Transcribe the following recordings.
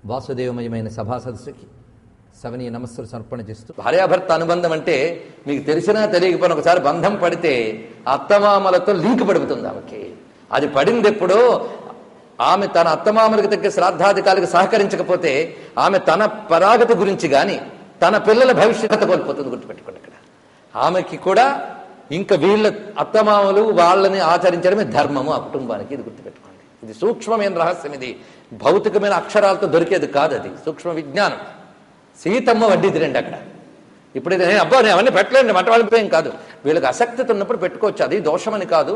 వాసుదేవమయమైన సభా సదస్సుకి సవనీయ నమస్సులు సమర్పణ చేస్తూ, భార్యాభర్త అనుబంధం అంటే మీకు తెలిసినా తెలియకపోయినా ఒకసారి బంధం పడితే అత్తమామలతో లింక్ పడుతుంది ఆమెకి. అది పడింది ఎప్పుడో ఆమె తన అత్తమామలకు తగ్గ శ్రాద్ధాధికారులకు సహకరించకపోతే ఆమె తన పరాగతి గురించి కానీ తన పిల్లల భవిష్యత్తు కోల్పోతుంది. గుర్తుపెట్టుకోండి, ఇక్కడ ఆమెకి కూడా ఇంకా వీళ్ళ అత్తమామలు వాళ్ళని ఆచరించడమే ధర్మము ఆ కుటుంబానికి. ఇది గుర్తుపెట్టుకోండి. ఇది సూక్ష్మమైన రహస్యం. ఇది భౌతికమైన అక్షరాలతో దొరికేది కాదు, అది సూక్ష్మ విజ్ఞానం. సీతమ్మ వడ్డీది రండి అక్కడ. ఇప్పుడు ఇది నేను అవన్నీ పెట్టలేండి, మంట వాళ్ళిపోయేం కాదు. వీళ్ళకి ఆసక్తి ఉన్నప్పుడు పెట్టుకోవచ్చు, అది దోషమని కాదు.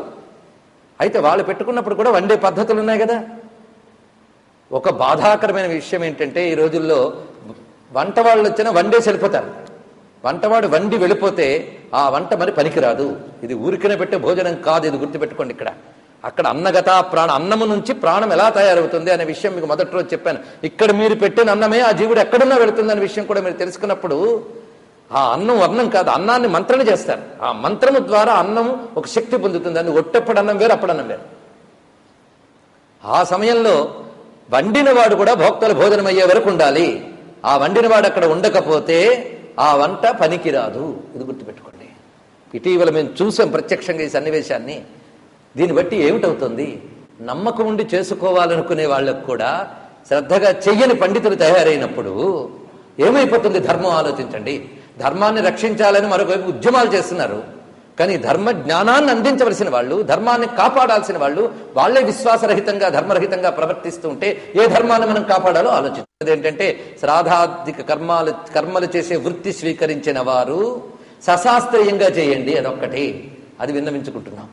అయితే వాళ్ళు పెట్టుకున్నప్పుడు కూడా వండే పద్ధతులు ఉన్నాయి కదా. ఒక బాధాకరమైన విషయం ఏంటంటే ఈ రోజుల్లో వంట వాళ్ళు వచ్చినా వండేసి వెళ్ళిపోతారు. వంటవాడు వండి వెళ్ళిపోతే ఆ వంట మరి పనికిరాదు. ఇది ఊరికనే పెట్టే భోజనం కాదు, ఇది గుర్తుపెట్టుకోండి. అక్కడ అన్నగత ప్రాణం, అన్నము నుంచి ప్రాణం ఎలా తయారవుతుంది అనే విషయం మీకు మొదటి రోజు చెప్పాను. ఇక్కడ మీరు పెట్టిన అన్నమే ఆ జీవుడు ఎక్కడున్నా వెళుతుంది అనే విషయం కూడా మీరు తెలుసుకున్నప్పుడు ఆ అన్నం వర్ణం కాదు, అన్నాన్ని మంత్రణ చేస్తారు. ఆ మంత్రము ద్వారా అన్నం ఒక శక్తి పొందుతుంది. అని ఒట్టెప్పుడు అన్నం వేరు, అప్పుడు అన్నం వేరు. ఆ సమయంలో వండినవాడు కూడా భోక్తల భోజనం అయ్యే వరకు ఉండాలి. ఆ వండినవాడు అక్కడ ఉండకపోతే ఆ వంట పనికిరాదు. ఇది గుర్తుపెట్టుకోండి. ఇటీవల మేము చూసాం ప్రత్యక్షంగా ఈ సన్నివేశాన్ని. దీన్ని బట్టి ఏమిటవుతుంది, నమ్మకం ఉండి చేసుకోవాలనుకునే వాళ్ళకు కూడా శ్రద్ధగా చెయ్యని పండితులు తయారైనప్పుడు ఏమైపోతుంది ధర్మం ఆలోచించండి. ధర్మాన్ని రక్షించాలని మరొకవైపు ఉద్యమాలు చేస్తున్నారు. కానీ ధర్మ జ్ఞానాన్ని అందించవలసిన వాళ్ళు, ధర్మాన్ని కాపాడాల్సిన వాళ్ళు వాళ్ళే విశ్వాసరహితంగా ధర్మరహితంగా ప్రవర్తిస్తూ ఉంటే ఏ ధర్మాన్ని మనం కాపాడాలో ఆలోచించేది ఏంటంటే శ్రాద్ధాధిక కర్మలు చేసే వృత్తి స్వీకరించిన వారు సశాస్త్రీయంగా చేయండి. అదొక్కటి, అది విన్నవించుకుంటున్నాం.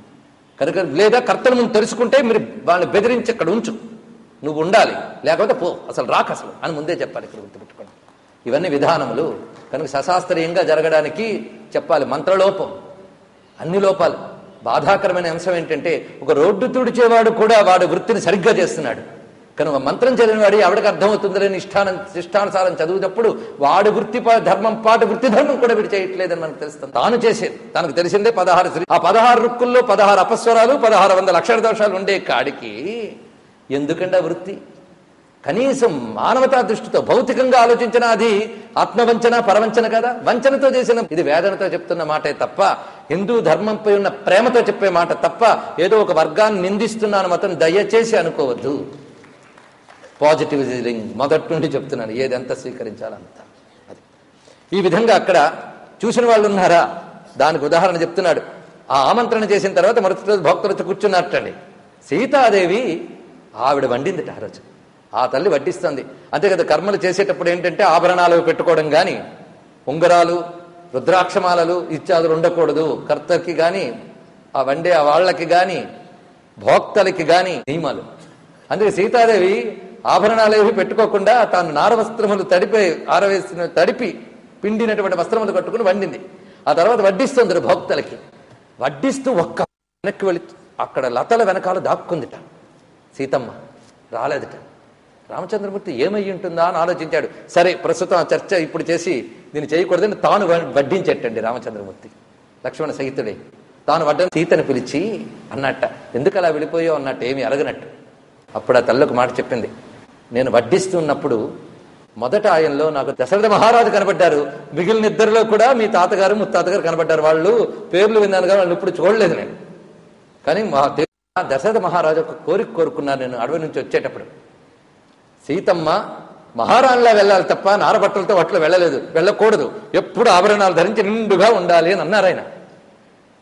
కనుక లేదా కర్తను ముందు తెలుసుకుంటే మీరు వాళ్ళని బెదిరించి అక్కడ ఉంచు, నువ్వు ఉండాలి, లేకపోతే పో, అసలు రాక అసలు అని ముందే చెప్పాలి. ఇక్కడ గుర్తుపెట్టుకోండి, ఇవన్నీ విధానములు. కనుక సశాస్త్రీయంగా జరగడానికి చెప్పాలి. మంత్రలోపం, అన్ని లోపాలు. బాధాకరమైన అంశం ఏంటంటే ఒక రోడ్డు తుడిచేవాడు కూడా వాడు వృత్తిని సరిగ్గా చేస్తున్నాడు. కనుక మంత్రం చదివిన వాడి ఎవడికి అర్థమవుతుందని ఇష్టానుసారం చదివినప్పుడు వాడు వృత్తి ధర్మం పాటు వృత్తి ధర్మం కూడా వీడు చేయట్లేదని మనకు తెలుస్తుంది. తాను చేసేది తనకు తెలిసిందే 16 ఆ 16 రుక్కుల్లో 16 అపస్వరాలు 1600 అక్షర దోషాలు ఉండే కాడికి ఎందుకంటే వృత్తి. కనీసం మానవతా దృష్టితో భౌతికంగా ఆలోచించిన అది ఆత్మవంచన పరవంచన కదా. వంచనతో చేసిన ఇది వేదనతో చెప్తున్న మాటే తప్ప హిందూ ధర్మంపై ఉన్న ప్రేమతో చెప్పే మాట తప్ప ఏదో ఒక వర్గాన్ని నిందిస్తున్నాను మాత్రం దయచేసి అనుకోవద్దు. పాజిటివిజం మొదటి నుండి చెప్తున్నాను, ఏదంతా స్వీకరించాలంతా. అది ఈ విధంగా అక్కడ చూసిన వాళ్ళు ఉన్నారా, దానికి ఉదాహరణ చెప్తున్నాడు. ఆ ఆమంత్రణ చేసిన తర్వాత మరుసటి రోజు భక్తులు వచ్చి కూర్చున్నట్టండి. సీతాదేవి ఆవిడ వండిందిట ఆ రోజు. ఆ తల్లి వడ్డిస్తుంది. అంతే కదా, కర్మలు చేసేటప్పుడు ఏంటంటే ఆభరణాలు పెట్టుకోవడం కానీ, ఉంగరాలు రుద్రాక్షమాలలు ఇత్యాదులు ఉండకూడదు. కర్తకి కానీ ఆ వండే ఆ వాళ్ళకి కానీ భోక్తలకి కానీ నియమాలు. అందుకే సీతాదేవి ఆభరణాలు ఏవి పెట్టుకోకుండా తాను నారవస్త్రములు తడిపి పిండినటువంటి వస్త్రములు కట్టుకుని వండింది. ఆ తర్వాత వడ్డిస్తుంది భోక్తలకి. వడ్డిస్తూ ఒక్క వెనక్కి వెళ్ళి అక్కడ లతల వెనకాల దాక్కుందిట సీతమ్మ, రాలేదట. రామచంద్రమూర్తి ఏమయ్యి ఉంటుందా అని ఆలోచించాడు. సరే, ప్రస్తుతం చర్చ ఇప్పుడు చేసి దీన్ని చేయకూడదని తాను వడ్డించేటండి రామచంద్రమూర్తి. లక్ష్మణ సహితుడే తాను వడ్డని సీతను పిలిచి అన్నట్ట, ఎందుకు అలా వెళ్ళిపోయావు అన్నట్టు, ఏమీ అడగనట్టు. అప్పుడు ఆ తల్లకు మాట చెప్పింది, నేను వడ్డిస్తున్నప్పుడు మొదట ఆయనలో నాకు దశరథ మహారాజు కనబడ్డారు. మిగిలిన ఇద్దరిలో కూడా మీ తాతగారు ముత్తాతగారు కనబడ్డారు. వాళ్ళు పేర్లు విన్నాను కానీ వాళ్ళు ఇప్పుడు చూడలేదు నేను. కానీ దశరథ మహారాజు ఒక కోరిక కోరుకున్నాను నేను అడవి నుంచి వచ్చేటప్పుడు. సీతమ్మ మహారాణిలా వెళ్ళాలి తప్ప నారబట్టలతో వాటిలో వెళ్ళకూడదు, ఎప్పుడు ఆభరణాలు ధరించి నిండుగా ఉండాలి అని అన్నారు ఆయన.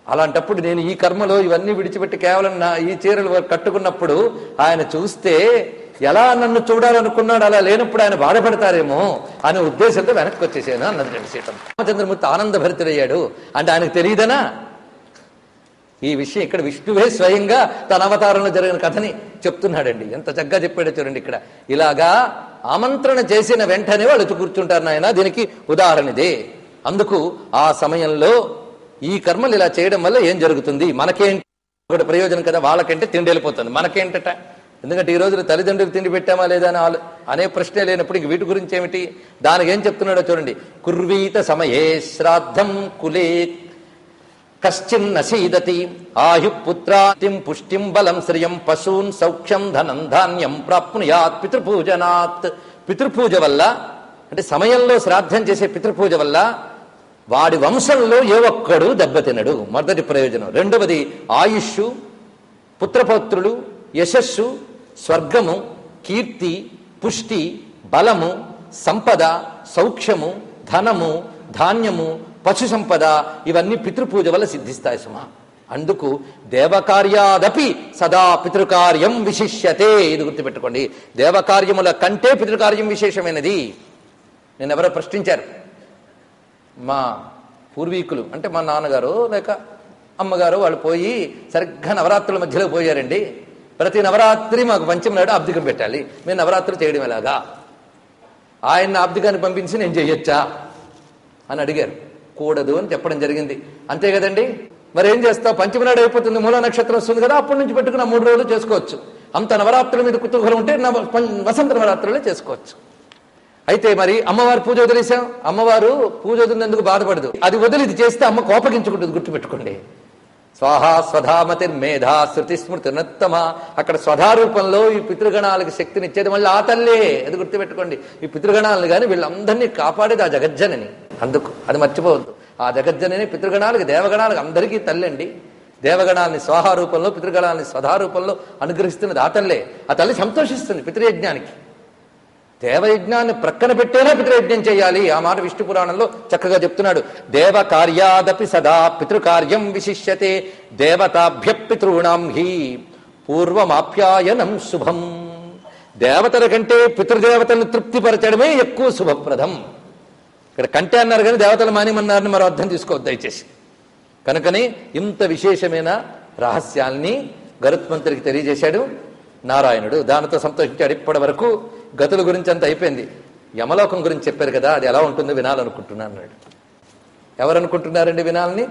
అలాంటప్పుడు నేను ఈ కర్మలో ఇవన్నీ విడిచిపెట్టి కేవలం ఈ చీరలు కట్టుకున్నప్పుడు ఆయన చూస్తే ఎలా నన్ను చూడాలనుకున్నాడు, అలా లేనప్పుడు ఆయన బాధపడతారేమో అనే ఉద్దేశంతో వెనక్కి వచ్చేసాను అన్నది సీతమ్మ. రామచంద్రమూర్తి ఆనందభరితుడయ్యాడు. అంటే ఆయనకు తెలియదనా ఈ విషయం? ఇక్కడ విష్ణువే స్వయంగా తన అవతారంలో జరిగిన కథని చెప్తున్నాడండి. ఎంత చక్కగా చెప్పాడో చూడండి. ఇక్కడ ఇలాగా ఆమంత్రణ చేసిన వెంటనే వాళ్ళు వచ్చి కూర్చుంటారు నాయన. దీనికి ఉదాహరణ ఇదే. అందుకు ఆ సమయంలో ఈ కర్మలు ఇలా చేయడం వల్ల ఏం జరుగుతుంది, మనకేంటి ఒకటి ప్రయోజనం కదా. వాళ్ళకంటే తిండి వెళ్ళిపోతుంది, మనకేంటట. ఎందుకంటే ఈ రోజులు తల్లిదండ్రులకు తిండి పెట్టామా లేదా అని అనే ప్రశ్నే లేనప్పుడు ఇంక వీటి గురించి ఏమిటి, దానికి ఏం చెప్తున్నాడో చూడండి. కుర్వీత సమయే శ్రాద్ధం కులే కశ్చిన్న సీదతి ఆయు పుత్రాతిం పుష్టిం బలం శ్రియం పశూన్ సౌఖ్యం ధనం ధాన్యం ప్రాప్నుయాత్ పితృపూజనాత్. పితృపూజ వల్ల అంటే సమయంలో శ్రాద్ధం చేసే పితృపూజ వల్ల వాడి వంశంలో ఏ ఒక్కడు దెబ్బతినడు. మొదటి ప్రయోజనం. రెండవది ఆయుష్, పుత్రపౌత్రులు, యశస్సు, స్వర్గము, కీర్తి, పుష్టి, బలము, సంపద, సౌఖ్యము, ధనము, ధాన్యము, పశు సంపద ఇవన్నీ పితృపూజ వల్ల సిద్ధిస్తాయి సుమా. అందుకు దేవకార్యాదపి సదా పితృకార్యం విశిష్యతే. ఇది గుర్తుపెట్టుకోండి. దేవకార్యముల కంటే పితృకార్యం విశేషమైనది. నేను ఎవరో ప్రశ్నించారు, మా పూర్వీకులు అంటే మా నాన్నగారు లేక అమ్మగారు వాళ్ళు పోయి సరిగ్గా నవరాత్రుల మధ్యలో పోయారండి, ప్రతి నవరాత్రి మాకు పంచమి నాడు అబ్దికం పెట్టాలి, మేము నవరాత్రులు చేయడం ఎలాగా, ఆయన అబ్దికాన్ని పంపించి నేను చేయొచ్చా అని అడిగారు. కూడదు అని చెప్పడం జరిగింది. అంతే కదండి. మరి ఏం చేస్తావు, పంచమి నాడు అయిపోతుంది, మూల నక్షత్రం వస్తుంది కదా, అప్పటి నుంచి పెట్టుకున్న 3 రోజులు చేసుకోవచ్చు. అంత నవరాత్రుల మీద కుతూహలం ఉంటే వసంత నవరాత్రులే చేసుకోవచ్చు. అయితే మరి అమ్మవారి పూజ వదిలేసాం, అమ్మవారు పూజ వదిలినందుకు బాధపడదు, అది వదిలి ఇది చేస్తే అమ్మ కోపగించుకుంటుంది. గుర్తుపెట్టుకోండి. స్వాహా స్వధామతిర్మేధా శృతి స్మృతి నత్తమ. అక్కడ స్వధారూపంలో ఈ పితృగణాలకు శక్తినిచ్చేది మళ్ళీ ఆ తల్లే. అది గుర్తుపెట్టుకోండి. ఈ పితృగణాలను కానీ వీళ్ళందరినీ కాపాడేది ఆ జగజ్జనని. అందుకు అది మర్చిపోవద్దు. ఆ జగజ్జనని పితృగణాలకు దేవగణాలకు అందరికీ తల్లండి. దేవగణాన్ని స్వాహారూపంలో, పితృగణాన్ని స్వధారూపంలో అనుగ్రహిస్తున్నది ఆ తల్లే. ఆ తల్లి సంతోషిస్తుంది పితృయజ్ఞానికి. దేవయజ్ఞాన్ని ప్రక్కన పెట్టేనా పితృయజ్ఞం చేయాలి. ఆ మాట విష్ణు పురాణంలో చక్కగా చెప్తున్నాడు. దేవ కార్యాదపి సదా పితృకార్యం విశిష్యతే దేవతాభ్య పితృణాం హి పూర్వమాప్యాయనం శుభం. దేవతల కంటే పితృదేవతలను తృప్తిపరచడమే ఎక్కువ శుభప్రదం. ఇక్కడ కంటే అన్నారు కానీ దేవతలు మానేమన్నారని మరో అర్థం తీసుకోవద్దు దయచేసి. కనుకని ఇంత విశేషమైన రహస్యాల్ని గరుత్మంతుడికి తెలియజేశాడు నారాయణుడు. దానితో సంతోషించాడు. ఇప్పటి వరకు గతుల గురించి అంత అయిపోయింది. యమలోకం గురించి చెప్పారు కదా, అది ఎలా ఉంటుందో వినాలనుకుంటున్నాను అన్నాడు. ఎవరు అనుకుంటున్నారండి వినాలని?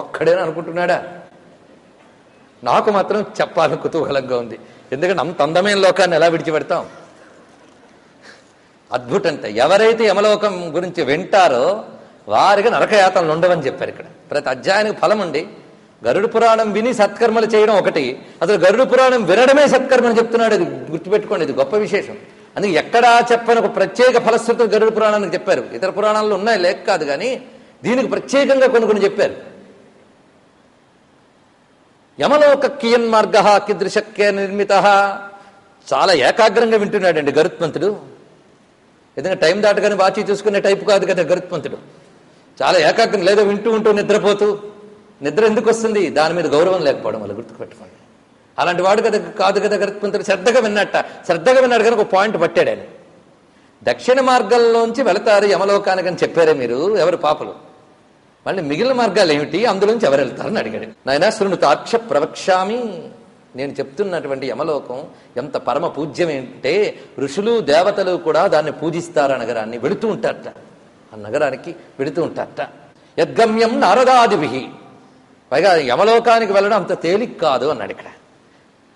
ఒక్కడేనా అనుకుంటున్నాడా? నాకు మాత్రం చెప్పాలని కుతూహలంగా ఉంది. ఎందుకంటే అంత అందమైన లోకాన్ని ఎలా విడిచిపెడతాం? అద్భుతంట. ఎవరైతే యమలోకం గురించి వింటారో వారికి నరకయాతనలు ఉండవని చెప్పారు. ఇక్కడ ప్రతి అధ్యాయానికి ఫలం ఉండి గరుడ పురాణం విని సత్కర్మలు చేయడం ఒకటి, అసలు గరుడ పురాణం వినడమే సత్కర్మని చెప్తున్నాడు. అది గుర్తుపెట్టుకోండి, ఇది గొప్ప విశేషం. అందుకే ఎక్కడా చెప్పని ఒక ప్రత్యేక ఫలశ్రుతులు గరుడ పురాణానికి చెప్పారు. ఇతర పురాణాల్లో ఉన్నాయి లేక కాదు, కానీ దీనికి ప్రత్యేకంగా కొన్ని చెప్పారు. యమలోక కియన్ మార్గ కిదృశక్య నిర్మిత. చాలా ఏకాగ్రంగా వింటున్నాడండి గరుత్మంతుడు. ఎందుకంటే టైం దాటగానే వాచి చూసుకునే టైపు కాదు కదా గరుత్మంతుడు. చాలా ఏకాగ్రం, లేదో వింటూ ఉంటూ నిద్రపోతూ. నిద్ర ఎందుకు వస్తుంది? దాని మీద గౌరవం లేకపోవడం వల్ల. గుర్తుపెట్టుకోండి. అలాంటి వాడు కదా కాదు కదా గరుత్మంతుడు. శ్రద్ధగా విన్నాడు కనుక ఒక పాయింట్ పట్టాడు ఆయన. దక్షిణ మార్గంలోంచి వెళతారు యమలోకానికి అని చెప్పారే మీరు, ఎవరు పాపలు? మళ్ళీ మిగిలిన మార్గాలు ఏమిటి, అందులోంచి ఎవరు వెళ్తారని అడిగాడు. నాయనా శృణుతాక్ష ప్రవక్ష్యామి. నేను చెప్తున్నటువంటి యమలోకం ఎంత పరమ పూజ్యమేంటే ఋషులు దేవతలు కూడా దాన్ని పూజిస్తారు. ఆ నగరాన్ని వెళుతూ ఉంటారట. ఆ నగరానికి వెళుతూ ఉంటారట. యద్గమ్యం నారదాదిభి. పైగా యమలోకానికి వెళ్ళడం అంత తేలిక కాదు అన్నాడు ఇక్కడ.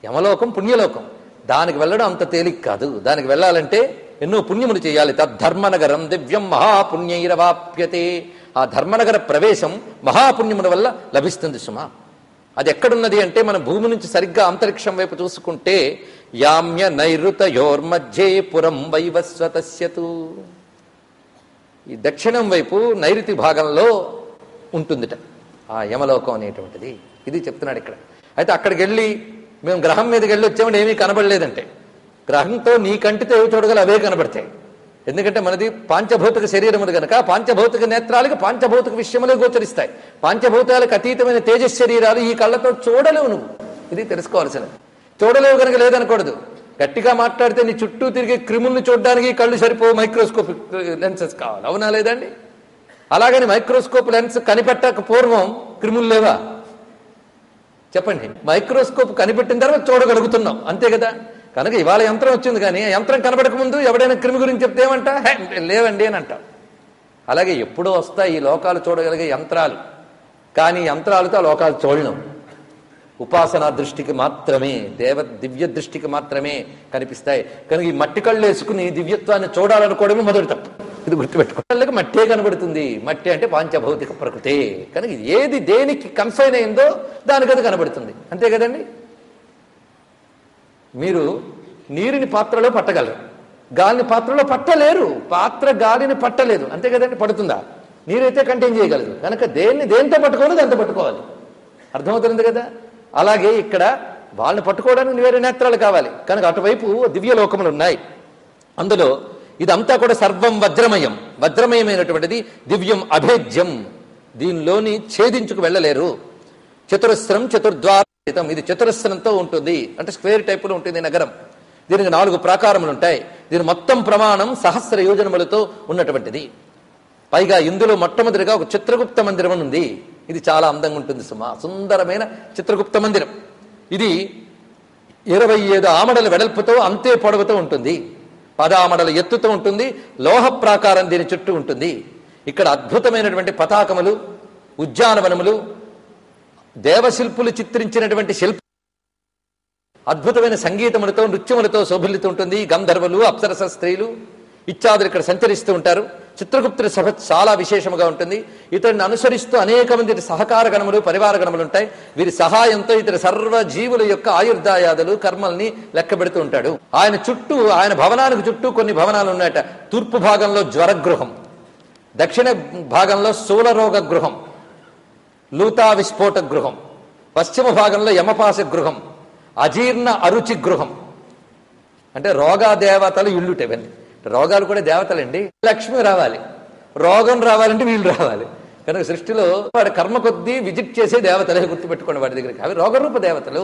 యమలోకం పుణ్యలోకం, దానికి వెళ్ళడం అంత తేలిక కాదు. దానికి వెళ్ళాలంటే ఎన్నో పుణ్యములు చేయాలి. తద్ధర్మనగరం దివ్యం మహాపుణ్యైరవాప్యతే. ఆ ధర్మనగర ప్రవేశం మహాపుణ్యముల వల్ల లభిస్తుంది సుమా. అది ఎక్కడున్నది అంటే మన భూమి నుంచి సరిగ్గా అంతరిక్షం వైపు చూసుకుంటే యామ్య నైరుతయోర్మధ్యే పురం వైవస్వతస్యతు. ఈ దక్షిణం వైపు నైరుతి భాగంలో ఉంటుందిట ఆ యమలోకం అనేటువంటిది. ఇది చెప్తున్నాడు ఇక్కడ. అయితే అక్కడికి వెళ్ళి మేము గ్రహం మీదకి వెళ్ళి వచ్చామంటే ఏమీ కనబడలేదంటే, గ్రహంతో నీ కంటితో ఏవి చూడగల అవే కనబడతాయి. ఎందుకంటే మనది పాంచభౌతిక శరీరములు కనుక పాంచభౌతిక నేత్రాలకు పాంచభౌతిక విషయములే గోచరిస్తాయి. పాంచభూతాలకు అతీతమైన తేజస్ శరీరాలు ఈ కళ్ళతో చూడలేవు నువ్వు. ఇది తెలుసుకోవాల్సినది. చూడలేవు కనుక లేదనకూడదు. గట్టిగా మాట్లాడితే నీ చుట్టూ తిరిగే క్రిముల్ని చూడడానికి కళ్ళు సరిపో, మైక్రోస్కోప్ లెన్సెస్ కావాలి. అవునా లేదండి? అలాగని మైక్రోస్కోప్ లెన్స్ కనిపెట్టక పూర్వం క్రిములు లేవా? చెప్పండి. మైక్రోస్కోప్ కనిపెట్టిన తర్వాత చూడగలుగుతున్నాం, అంతే కదా. కనుక ఇవాళ యంత్రం వచ్చింది, కానీ ఆ యంత్రం కనబడక ముందు ఎవడైనా క్రిమి గురించి చెప్తే ఏమంటా? లేవండి అని అంటాం. అలాగే ఎప్పుడో వస్తాయి ఈ లోకాలు చూడగలిగే యంత్రాలు, కానీ యంత్రాలతో ఆ లోకాలు చూడలేం. ఉపాసనా దృష్టికి మాత్రమే, దివ్య దృష్టికి మాత్రమే కనిపిస్తాయి. కనుక ఈ మట్టి కళ్ళు వేసుకుని దివ్యత్వాన్ని చూడాలనుకోవడమే మొదటి తప్పు. ఇది గుర్తుపెట్టుకోవాలి. మట్టే కనబడుతుంది. మట్టి అంటే పాంచభౌతిక ప్రకృతే కనుక ఏది దేనికి కన్ఫైన్ అయిందో దానికి అది కనబడుతుంది. అంతే కదండి. మీరు నీరుని పాత్రలో పట్టగలరు, గాలిని పాత్రలో పట్టలేరు. పాత్ర గాలిని పట్టలేదు, అంతే కదండి. పడుతుందా? నీరైతే కంటైన్ చేయగలదు. కనుక దేంతో పట్టుకోవాలి దాంతో పట్టుకోవాలి. అర్థమవుతుంది కదా. అలాగే ఇక్కడ వాళ్ళని పట్టుకోవడానికి వేరే నేత్రాలు కావాలి. కనుక అటువైపు దివ్య లోకములు ఉన్నాయి. అందులో ఇదంతా కూడా సర్వం వజ్రమయం, వజ్రమయమైనటువంటిది, దివ్యం అభేద్యం, దీనిలోని ఛేదించుకు వెళ్ళలేరు. చతురస్రం చతుర్ద్వారం, ఇది చతురస్రంతో ఉంటుంది, అంటే స్క్వేర్ టైపులో ఉంటుంది నగరం. దీనికి 4 ప్రాకారములు ఉంటాయి. దీని మొత్తం ప్రమాణం సహస్ర యోజనములతో ఉన్నటువంటిది. పైగా ఇందులో మొట్టమొదటిగా ఒక చిత్రగుప్త మందిరం అని ఉంది. ఇది చాలా అందంగా ఉంటుంది సుమా, సుందరమైన చిత్రగుప్త మందిరం. ఇది 27 ఆమడల వెడల్పుతో అంతే పొడవుతో ఉంటుంది, 10 ఆమడల ఎత్తుతో ఉంటుంది, లోహ ప్రాకారం దీని చుట్టూ ఉంటుంది. ఇక్కడ అద్భుతమైనటువంటి పతాకములు, ఉద్యానవనములు, దేవశిల్పులు చిత్రించినటువంటి శిల్ప, అద్భుతమైన సంగీతములతో నృత్యములతో శోభిల్లుతూ ఉంటుంది. గంధర్వులు, అప్సరస స్త్రీలు ఇత్యాదులు ఇక్కడ సంచరిస్తూ ఉంటారు. చిత్రగుప్తుడి సభ చాలా విశేషముగా ఉంటుంది. ఇతడిని అనుసరిస్తూ అనేక మంది సహకార గణములు, పరివార గణములు ఉంటాయి. వీరి సహాయంతో ఇతడి సర్వ జీవుల యొక్క ఆయుర్దాయాదులు, కర్మల్ని లెక్క పెడుతూ ఉంటాడు. ఆయన చుట్టూ, ఆయన భవనానికి చుట్టూ కొన్ని భవనాలు ఉన్నాయట. తూర్పు భాగంలో జ్వరగృహం, దక్షిణ భాగంలో స్థూలరోగ గృహం, లూతా విస్ఫోట గృహం, పశ్చిమ భాగంలో యమపాస గృహం, అజీర్ణ అరుచి గృహం. అంటే రోగా దేవతలు ఇల్లుట. ఇవన్నీ రోగాలు కూడా దేవతలండి. లక్ష్మి రావాలి, రోగం రావాలంటే వీళ్ళు రావాలి. కనుక సృష్టిలో వాడి కర్మ కొద్దీ విజిట్ చేసే దేవతలే, గుర్తుపెట్టుకోండి వాడి దగ్గరికి. అవి రోగరూప దేవతలు.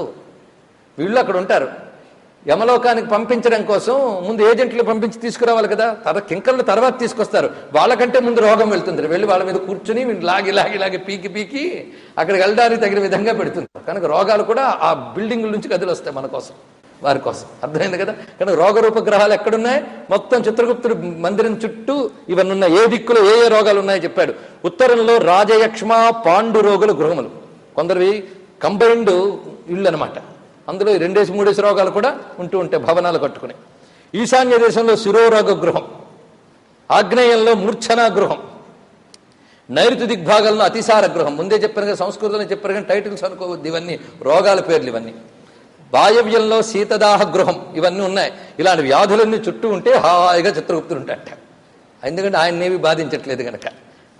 వీళ్ళు అక్కడ ఉంటారు. యమలోకానికి పంపించడం కోసం ముందు ఏజెంట్లు పంపించి తీసుకురావాలి కదా. కింకర్లు తర్వాత తీసుకొస్తారు. వాళ్ళకంటే ముందు రోగం వెళ్తుంది. వెళ్ళి వాళ్ళ మీద కూర్చుని వీళ్ళు లాగి పీకి అక్కడికి వెళ్ళడానికి తగిన విధంగా పెడుతుంది. కనుక రోగాలు కూడా ఆ బిల్డింగుల నుంచి గదులు వస్తాయి మన కోసం, వారి కోసం. అర్థమైంది కదా. కనుక రోగరూప గ్రహాలు ఎక్కడున్నాయి? మొత్తం చిత్రగుప్తుడు మందిరం చుట్టూ ఇవన్నీ ఉన్నాయి. ఏ దిక్కులో ఏ రోగాలు ఉన్నాయో చెప్పాడు. ఉత్తరంలో రాజయక్ష్మ పాండు రోగుల గృహములు, కొందరివి కంబైన్డ్ ఇళ్ళు అనమాట. అందులో 2-3 రోగాలు కూడా ఉంటూ ఉంటాయి భవనాలు కట్టుకుని. ఈశాన్య దేశంలో శిరోరోగ గృహం, ఆగ్నేయంలో మూర్ఛనా గృహం, నైరుతి దిగ్భాగంలో అతిసార గృహం. ముందే చెప్పాను కదా, సంస్కృతంలో చెప్పారు కానీ టైటిల్స్ అనుకోవద్దు, ఇవన్నీ రోగాల పేర్లు ఇవన్నీ. వాయవ్యంలో శీతదాహ గృహం, ఇవన్నీ ఉన్నాయి. ఇలాంటి వ్యాధులన్నీ చుట్టూ ఉంటే హాయిగా చిత్రగుప్తుడు ఉంటాడట. ఎందుకంటే ఆయన్నేవి బాధించట్లేదు కనుక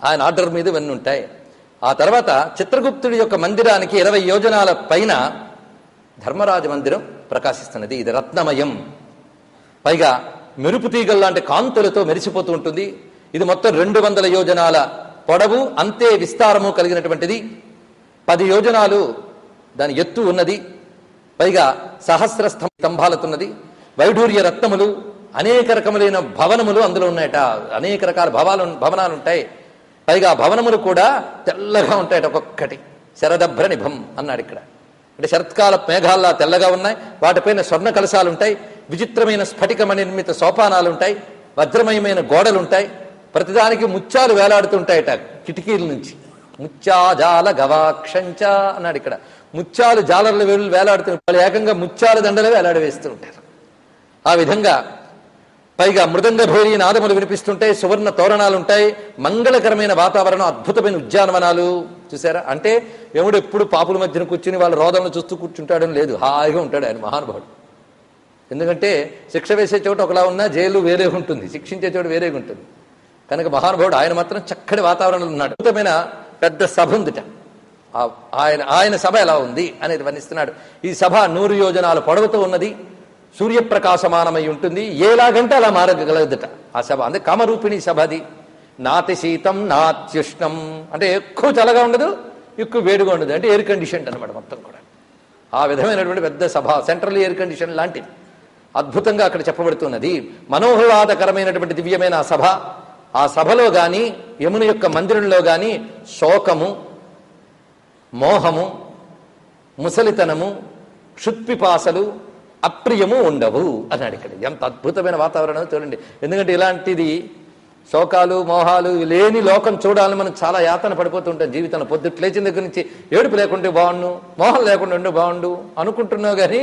ఆయన ఆర్డర్ మీద ఇవన్నీ ఉంటాయి. ఆ తర్వాత చిత్రగుప్తుడి యొక్క మందిరానికి 20 యోజనాల పైన ధర్మరాజ మందిరం ప్రకాశిస్తున్నది. ఇది రత్నమయం, పైగా మెరుపు తీగల లాంటి కాంతులతో మెరిసిపోతూ ఉంటుంది. ఇది మొత్తం 200 యోజనాల పొడవు, అంతే విస్తారము కలిగినటువంటిది. 10 యోజనాలు దాని ఎత్తు ఉన్నది. పైగా సహస్ర స్తంభాలతున్నది. వైఢూర్య రత్నములు, అనేక రకములైన భవనములు అందులో ఉన్నాయట. అనేక రకాల భవనాలు ఉంటాయి. పైగా భవనములు కూడా తెల్లగా ఉంటాయట. ఒక్కొక్కటి శరదభ్ర నిభం అన్నాడు ఇక్కడ. అంటే శరత్కాల మేఘాల్లా తెల్లగా ఉన్నాయి. వాటిపైన స్వర్ణ కలశాలు ఉంటాయి. విచిత్రమైన స్ఫటికమణి నిర్మిత సోపానాలు ఉంటాయి. వజ్రమయమైన గోడలుంటాయి. ప్రతిదానికి ముత్యాలు వేలాడుతుంటాయట కిటికీల నుంచి. ముత్యాజాల గవాక్షంచ అన్నాడు ఇక్కడ. ముత్యాలు జాలర్ల వేలాడుతుంటారు. ఏకంగా ముత్యాల దండలే వేలాడవేస్తూ ఉంటారు. ఆ విధంగా పైగా మృదంగ భేరీ నాదములు వినిపిస్తుంటాయి. సువర్ణ తోరణాలు ఉంటాయి. మంగళకరమైన వాతావరణం, అద్భుతమైన ఉద్యానవనాలు. చూసారా? అంటే యముడు ఎప్పుడు పాపుల మధ్యన కూర్చుని వాళ్ళ రోదనలు చూస్తూ కూర్చుంటాడని లేదు, హాయిగా ఉంటాడు ఆయన మహానుభావుడు. ఎందుకంటే శిక్ష వేసే చోట ఒకలా ఉన్నా జైలు వేరే ఉంటుంది, శిక్షించే చోట వేరేగా ఉంటుంది. కనుక మహానుభావుడు ఆయన మాత్రం చక్కటి వాతావరణంలో ఉన్నాడు. అద్భుతమైన పెద్ద సభ ఉందిట. ఆయన సభ ఎలా ఉంది అనేది వర్ణిస్తున్నాడు. ఈ సభ 100 యోజనాల పొడవుతో ఉన్నది. సూర్యప్రకాశమానమై ఉంటుంది. ఎలాగంటే అలా మారగలదట ఆ సభ. అంటే కామరూపిణి సభ అది. నాతి శీతం నాత్యుష్ణం, అంటే ఎక్కువ చల్లగా ఉండదు, ఎక్కువ వేడిగా ఉండదు. అంటే ఎయిర్ కండిషన్ అనమాట మొత్తం కూడా. ఆ విధమైనటువంటి పెద్ద సభ, సెంట్రల్ ఎయిర్ కండిషన్ లాంటిది. అద్భుతంగా అక్కడ చెప్పబడుతున్నది. మనోహ్లాదకరమైనటువంటి దివ్యమైన ఆ సభ. ఆ సభలో గాని యముని యొక్క మందిరంలో గాని శోకము, మోహము, ముసలితనము, క్షుత్పిపాసలు, అప్రియము ఉండవు అన్నాడు ఇక్కడ. ఎంత అద్భుతమైన వాతావరణం చూడండి. ఎందుకంటే ఇలాంటిది శోకాలు, మోహాలు లేని లోకం చూడాలని మనం చాలా యాతన పడిపోతుంటాం జీవితంలో. పొద్దుట లేచిన దగ్గర నుంచి ఏడుపు లేకుంటే బాగుండు, మోహం లేకుండా ఉండే బాగుండు అనుకుంటున్నావు కానీ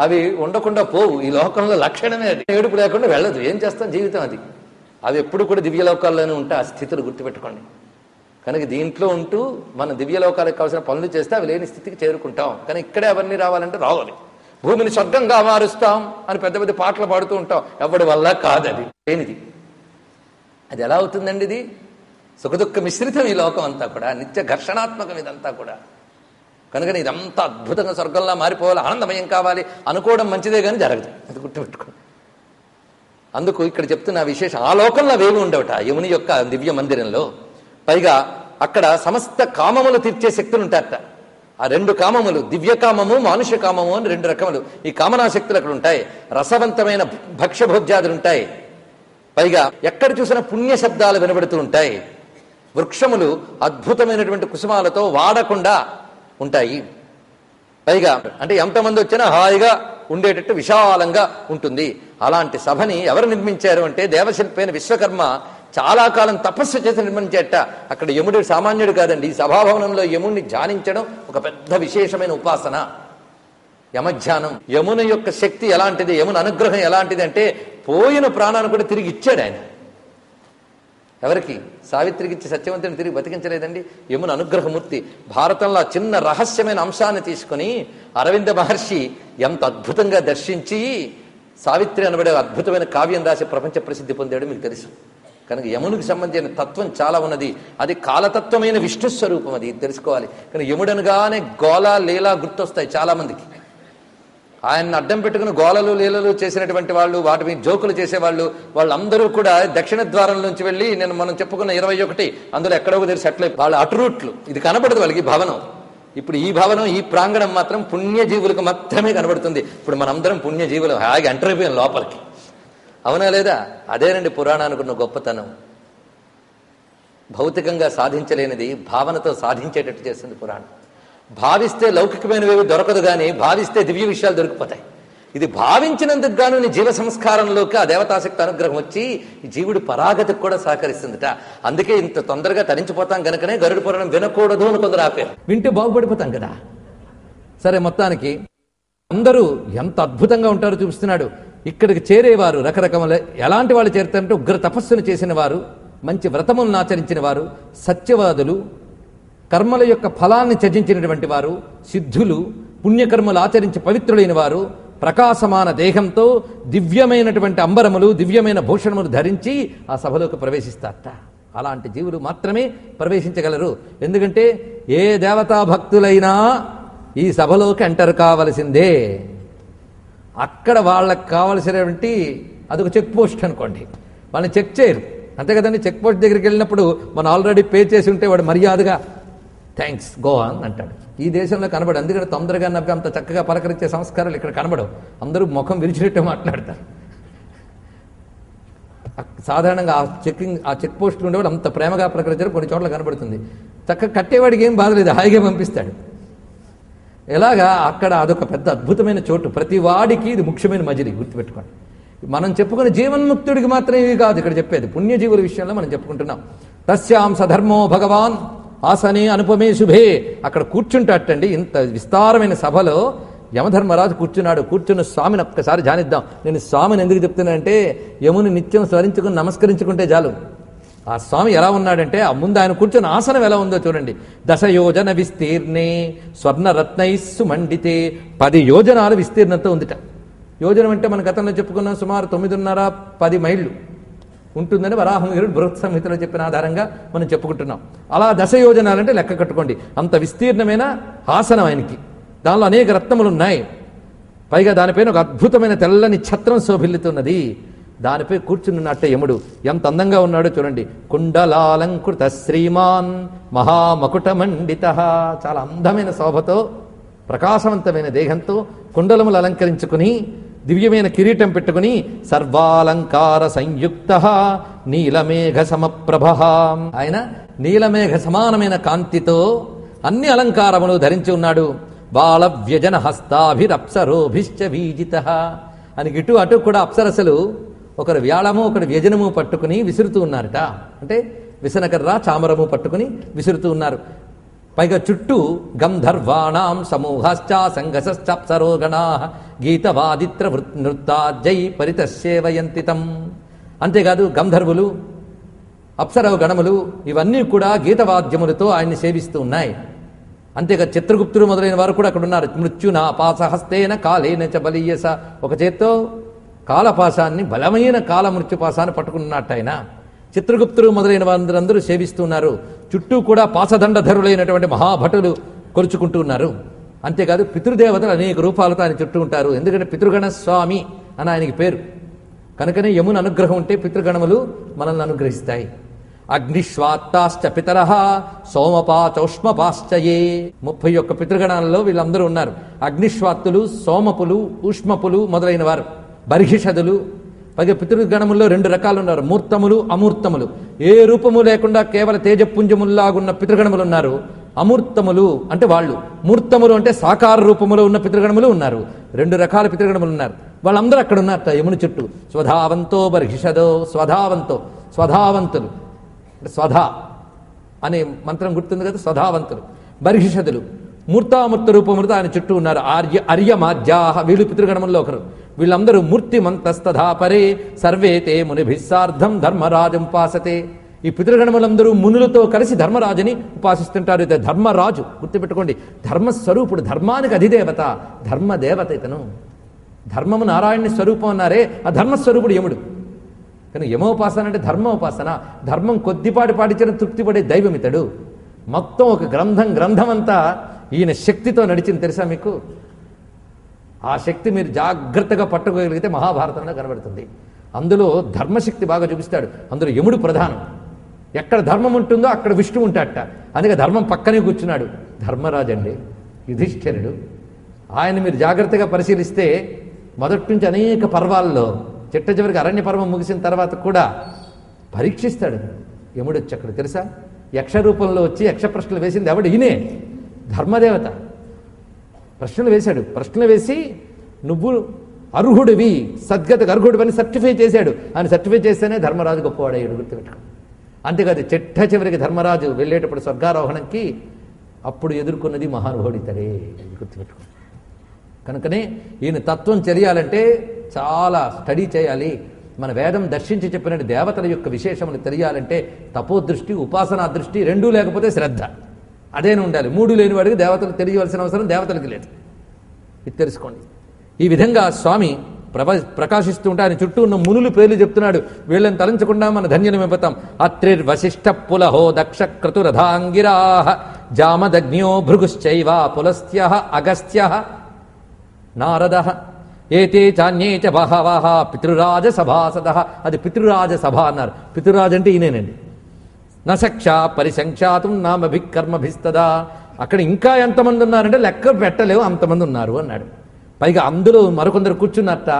అవి ఉండకుండా పోవు. ఈ లోకంలో లక్షణమే అది. ఏడుపు లేకుండా వెళ్ళదు. ఏం చేస్తాం? జీవితం అది. అవి ఎప్పుడు కూడా దివ్యలోకాల్లోనే ఉంటాయి. ఆ స్థితులు గుర్తుపెట్టుకోండి. కనుక దీంట్లో ఉంటూ మన దివ్యలోకాలకు కావాల్సిన పనులు చేస్తే అవి లేని స్థితికి చేరుకుంటాం. కానీ ఇక్కడే అవన్నీ రావాలంటే రావాలి. భూమిని స్వర్గంగా మారుస్తాం అని పెద్ద పెద్ద పాటలు పాడుతూ ఉంటాం. ఎవడి వల్ల కాదది లేనిది. అది ఎలా అవుతుందండి? ఇది సుఖదుఖ మిశ్రితం ఈ లోకం అంతా కూడా, నిత్య ఘర్షణాత్మకం ఇదంతా కూడా. కనుక ఇదంతా అద్భుతంగా స్వర్గంలా మారిపోవాలి, ఆనందమయం కావాలి అనుకోవడం మంచిదే కానీ జరగదు. అది గుర్తుపెట్టుకోండి. అందుకు ఇక్కడ చెప్తున్న విశేషం, ఆ లోకంలో అవేమి ఉండవట యముని యొక్క దివ్య మందిరంలో. పైగా అక్కడ సమస్త కామములు తీర్చే శక్తులు ఉంటాయట. ఆ రెండు కామములు, దివ్యకామము మానుష్య కామము అని రెండు రకములు. ఈ కామనా శక్తులు అక్కడ ఉంటాయి. రసవంతమైన భక్ష్యభోజ్యాదులు ఉంటాయి. పైగా ఎక్కడ చూసినా పుణ్య శబ్దాలు వినబడుతూ ఉంటాయి. వృక్షములు అద్భుతమైనటువంటి కుసుమాలతో వాడకుండా ఉంటాయి. పైగా అంటే ఎంతమంది వచ్చినా హాయిగా ఉండేటట్టు విశాలంగా ఉంటుంది. అలాంటి సభని ఎవరు నిర్మించారు అంటే దేవశిల్పి అయిన విశ్వకర్మ చాలా కాలం తపస్సు చేసి నిర్మించేట. అక్కడ యముడు సామాన్యుడు కాదండి. ఈ సభాభవనంలో యముడిని ధ్యానించడం ఒక పెద్ద విశేషమైన ఉపాసన, యమధ్యానం. యమున యొక్క శక్తి ఎలాంటిది, యమున అనుగ్రహం ఎలాంటిది అంటే పోయిన ప్రాణాన్ని కూడా తిరిగి ఇచ్చాడు ఆయన. ఎవరికి? సావిత్రికి ఇచ్చి సత్యవంతుని తిరిగి బతికించలేదండి. యమున అనుగ్రహమూర్తి. భారతంలో చిన్న రహస్యమైన అంశాన్ని తీసుకుని అరవింద మహర్షి ఎంత అద్భుతంగా దర్శించి సావిత్రి అనబడే అద్భుతమైన కావ్యం రాసి ప్రపంచ ప్రసిద్ధి పొందాడు మీకు తెలుసు. కనుక యమునికి సంబంధించిన తత్వం చాలా ఉన్నది. అది కాలతత్వమైన విష్ణు స్వరూపం, అది తెలుసుకోవాలి. కానీ యముడనగానే గోళ లీల గుర్తొస్తాయి చాలా మందికి. ఆయన్ని అడ్డం పెట్టుకుని గోళలు లీలలు చేసినటువంటి వాళ్ళు, వాటి మీద జోకులు చేసేవాళ్ళు, వాళ్ళందరూ కూడా దక్షిణ ద్వారం నుంచి వెళ్ళి మనం చెప్పుకున్న 21 అందులో ఎక్కడో దగ్గర సెటిల్ అయి వాళ్ళ అటురూట్లు. ఇది కనబడదు వాళ్ళకి భవనం. ఇప్పుడు ఈ భవనం, ఈ ప్రాంగణం మాత్రం పుణ్యజీవులకు మాత్రమే కనబడుతుంది. ఇప్పుడు మనందరం పుణ్యజీవులు హాయిగా ఎంటర్ అయిపోయాం లోపలికి. అవునా లేదా? అదేనండి పురాణానికి ఉన్న గొప్పతనం. భౌతికంగా సాధించలేనిది భావనతో సాధించేటట్టు చేస్తుంది పురాణం. భావిస్తే లౌకికమైనవి దొరకదు, కానీ భావిస్తే దివ్య విషయాలు దొరికిపోతాయి. ఇది భావించినందుకు గాను నీ జీవ సంస్కారంలోకి ఆ దేవతాశక్తి అనుగ్రహం వచ్చి ఈ జీవుడి పరాగతికి కూడా సహకరిస్తుందిట. అందుకే ఇంత తొందరగా తరించిపోతాం గనుకనే గరుడ పురాణం వినకూడదు అని కొందరు ఆపారు. వింటే బాగుపడిపోతాం కదా. సరే, మొత్తానికి అందరూ ఎంత అద్భుతంగా ఉంటారో చూపిస్తున్నాడు. ఇక్కడికి చేరేవారు రకరకముల ఎలాంటి వాళ్ళు చేరుతారంటే ఉగ్ర తపస్సును చేసిన వారు, మంచి వ్రతములను ఆచరించిన వారు, సత్యవాదులు, కర్మల యొక్క ఫలాన్ని త్యజించినటువంటి వారు, సిద్ధులు, పుణ్యకర్మలు ఆచరించి పవిత్రులైన వారు, ప్రకాశమాన దేహంతో దివ్యమైనటువంటి అంబరములు, దివ్యమైన భూషణములు ధరించి ఆ సభలోకి ప్రవేశిస్తారట. అలాంటి జీవులు మాత్రమే ప్రవేశించగలరు. ఎందుకంటే ఏ దేవతా భక్తులైనా ఈ సభలోకి ఎంటర్ కావలసిందే. అక్కడ వాళ్ళకి కావలసినటువంటి అదొక చెక్ పోస్ట్ అనుకోండి, వాళ్ళని చెక్ చేయరు, అంతే కదండి. చెక్ పోస్ట్ దగ్గరికి వెళ్ళినప్పుడు మనం ఆల్రెడీ పే చేసి ఉంటే వాడు మర్యాదగా థ్యాంక్స్ గో అని అంటాడు. ఈ దేశంలో కనబడు. అందుకని తొందరగా నవ్వి అంత చక్కగా పలకరించే సంస్కారాలు ఇక్కడ కనబడవు. అందరూ ముఖం విరిచినట్టు మాట్లాడతారు. సాధారణంగా ఆ చెక్ పోస్టులు ఉండేవాడు అంత ప్రేమగా పలకరించారు. కొన్ని చోట్ల కనబడుతుంది. చక్కగా కట్టేవాడికి ఏం బాధలేదు, హాయిగా పంపిస్తాడు. ఎలాగా అక్కడ అదొక పెద్ద అద్భుతమైన చోటు. ప్రతి వాడికి ఇది ముఖ్యమైన మజిలీ, గుర్తుపెట్టుకోండి. మనం చెప్పుకునే జీవన్ముక్తుడికి మాత్రం ఇవి కాదు ఇక్కడ చెప్పేది, పుణ్యజీవుల విషయంలో మనం చెప్పుకుంటున్నాం. తస్యాం సధర్మో భగవాన్ ఆసనే అనుపమే శుభే. అక్కడ కూర్చుంటాటండి. ఇంత విస్తారమైన సభలో యమధర్మరాజు కూర్చున్నాడు. కూర్చున్న స్వామిని ఒక్కసారి ధ్యానిద్దాం. నేను స్వామిని ఎందుకు చెప్తున్నానంటే యముని నిత్యం స్మరించుకుని నమస్కరించుకుంటే చాలు. ఆ స్వామి ఎలా ఉన్నాడంటే ఆ ముందు ఆయన కూర్చున్న ఆసనం ఎలా ఉందో చూడండి. 10 యోజన విస్తీర్ణే స్వర్ణరత్నైస్సు మండితే. 10 యోజనాలు విస్తీర్ణంతో ఉందిట. యోజనం అంటే మన గతంలో చెప్పుకున్నాం సుమారు 9.5-10 మైళ్ళు ఉంటుందని వరాహమిహిరుడు బృహత్ సంహితలో చెప్పిన ఆధారంగా మనం చెప్పుకుంటున్నాం. అలా 10 యోజనాలంటే లెక్క కట్టుకోండి. అంత విస్తీర్ణమైన ఆసనం ఆయనకి. దానిలో అనేక రత్నములు ఉన్నాయి. పైగా దానిపైన ఒక అద్భుతమైన తెల్లని ఛత్రం శోభిల్లుతున్నది. దానిపై కూర్చున్నట్టే యముడు ఎంత అందంగా ఉన్నాడో చూడండి. కుండలాలంకృత శ్రీమాన్ మహామకుటమండిత. చాలా అందమైన శోభతో ప్రకాశవంతమైన దేహంతో కుండలములు అలంకరించుకుని దివ్యమైన కిరీటం పెట్టుకుని సర్వాలంకార సంయుక్త నీలమేఘ సమప్రభ. ఆయన నీలమేఘ సమానమైన కాంతితో అన్ని అలంకారములు ధరించి ఉన్నాడు. బాల వ్యజన హస్తాభిరప్సరోభిశ్చ వీజిత. అని ఇటు అటు కూడా అప్సరసలు ఒకరు వ్యాళము ఒకరు వ్యజనము పట్టుకుని విసురుతూ ఉన్నారట. అంటే విసనకర్ర చామరము పట్టుకుని విసురుతూ ఉన్నారు. పైగా చుట్టూ గంధర్వాణాం సమూహాశ్చ సంఘసశ్చాప్సరోగణా గీతవాదిత్ర నృత్తాజై పరితస్యేవయంతితం. అంతేకాదు గంధర్వులు, అప్సరవ గణములు ఇవన్నీ కూడా గీతవాద్యములతో ఆయన్ని సేవిస్తూ ఉన్నాయి. అంతేకాదు చిత్రగుప్తుడు మొదలైన వారు కూడా అక్కడ ఉన్నారు. మృత్యునా పాసహస్తేన కాలేన చ బలీయస, ఒక చేత్తో కాలపాశాన్ని, బలమైన కాల మృత్యుపాశాన్ని పట్టుకున్నట్టు ఆయన. చిత్రగుప్తుడు మొదలైన వారందరూ సేవిస్తున్నారు. చుట్టూ కూడా పాసదండధరులైనటువంటి మహాభటులు కొలుచుకుంటూ ఉన్నారు. అంతేకాదు పితృదేవతలు అనేక రూపాలతో ఆయన చుట్టూ ఉంటారు. ఎందుకంటే పితృగణ స్వామి అని ఆయనకి పేరు కనుకనే యమున అనుగ్రహం ఉంటే పితృగణములు మనల్ని అనుగ్రహిస్తాయి. అగ్నిశ్వాత్తాశ్చ పితరః సోమపాచౌష్మపాశ్చయే, 31 పితృగణాలలో వీళ్ళందరూ ఉన్నారు. అగ్నిశ్వాత్తులు, సోమపులు, ఊష్మపులు మొదలైన వారు, బర్హిషదులు. పైగా పితృగణముల్లో 2 రకాలు ఉన్నారు, మూర్తములు, అమూర్తములు. ఏ రూపము లేకుండా కేవల తేజపుంజముల్లాగున్న పితృగణములు ఉన్నారు. అమూర్తములు అంటే వాళ్ళు, మూర్తములు అంటే సాకార రూపములో ఉన్న పితృగణములు ఉన్నారు. 2 రకాల పితృగణములు ఉన్నారు. వాళ్ళందరూ అక్కడ ఉన్నారట యముని చుట్టూ. స్వధావంతో బర్హిషదో, స్వధావంతో, స్వధావంతులు, స్వధ అనే మంత్రం గుర్తుంది కదా, స్వధావంతులు. బర్హిషదులు మూర్తామూర్త రూపములతో ఆయన చుట్టూ ఉన్నారు. అర్యమాధ్యాహ, వీళ్ళు పితృగణముల్లో ఒకరు. వీళ్ళందరూ మూర్తిమంతస్తథా పరే సర్వే తే మునిభిస్సార్థం ధర్మరాజం ఉపాసతే. ఈ పితృగణములందరూ మునులతో కలిసి ధర్మరాజుని ఉపాసిస్తుంటారు. ఇతను ధర్మరాజు, గుర్తుపెట్టుకోండి. ధర్మస్వరూపుడు, ధర్మానికి అధిదేవత, ధర్మదేవత ఇతను. ధర్మము నారాయణుని స్వరూపం అన్నారే, ఆ ధర్మస్వరూపుడు యముడు. కానీ యమోపాసన అంటే ధర్మోపాసన. ధర్మం కొద్దిపాటి పాటించిన తృప్తిపడే దైవం ఇతడు. మొత్తం ఒక గ్రంథం అంతా ఈయన శక్తితో నడిచింది తెలుసా మీకు? ఆ శక్తి మీరు జాగ్రత్తగా పట్టుకోగలిగితే మహాభారతంలో కనబడుతుంది. అందులో ధర్మశక్తి బాగా చూపిస్తాడు. అందులో యముడు ప్రధానం. ఎక్కడ ధర్మం ఉంటుందో అక్కడ విష్ణువు ఉంటాడట. అందుకే ధర్మం పక్కనే కూర్చున్నాడు ధర్మరాజు అండి, యుధిష్ఠిరుడు. ఆయన మీరు జాగ్రత్తగా పరిశీలిస్తే మొదటి నుంచి అనేక పర్వాల్లో, చిట్ట చివరికి అరణ్య పర్వం ముగిసిన తర్వాత కూడా పరీక్షిస్తాడు యముడు వచ్చి అక్కడ. తెలుసా, యక్ష రూపంలో వచ్చి యక్ష ప్రశ్నలు వేసింది ఎవడు? ఈయనే, ధర్మదేవత. ప్రశ్నలు వేశాడు. ప్రశ్నలు వేసి నువ్వు అర్హుడివి, సద్గతకు అర్హుడివని సర్టిఫై చేశాడు. ఆయన సర్టిఫై చేస్తేనే ధర్మరాజు గొప్పవాడయ్యాడు, గుర్తుపెట్టుకో. అంతేకాదు చిట్ట చివరికి ధర్మరాజు వెళ్ళేటప్పుడు స్వర్గారోహణంకి అప్పుడు ఎదుర్కొన్నది మహానుభావుడితడే, గుర్తుపెట్టుకో. కనుకనే ఈయన తత్వం తెలియాలంటే చాలా స్టడీ చేయాలి. మన వేదం దర్శించి చెప్పినట్టు దేవతల యొక్క విశేషములు తెలియాలంటే తపోదృష్టి, ఉపాసనా దృష్టి రెండూ లేకపోతే శ్రద్ధ అదేనే ఉండాలి. 3 లేని వాడికి దేవతలు తెలియవలసిన అవసరం దేవతలకి లేదు. ఇది తెలుసుకోండి. ఈ విధంగా స్వామి ప్రకాశిస్తూ ఉంటే ఆయన చుట్టూ ఉన్న మునులు పేర్లు చెప్తున్నాడు. వీళ్ళని తలంచకుండా మన ధన్యమైపోతాం. అత్రిర్వశిష్ఠ పులహో దక్ష క్రతురథాంగిరా జామదగ్న్యో భృగుశ్చైవ పులస్త్య అగస్త్య నారద ఏతే చాన్యే చ బహవః పితృరాజ సభాసదః. అది పితృరాజ సభ అన్నారు. పితృరాజు అంటే ఈయనేనండి. నశక్ష పరిసంఖ్యాతం నామభికర్మభిస్తదా. అక్కడ ఇంకా ఎంతమంది ఉన్నారంటే లెక్క పెట్టలేవు, అంతమంది ఉన్నారు అన్నాడు. పైగా అందులో మరికొందరు కూర్చున్నట్ట,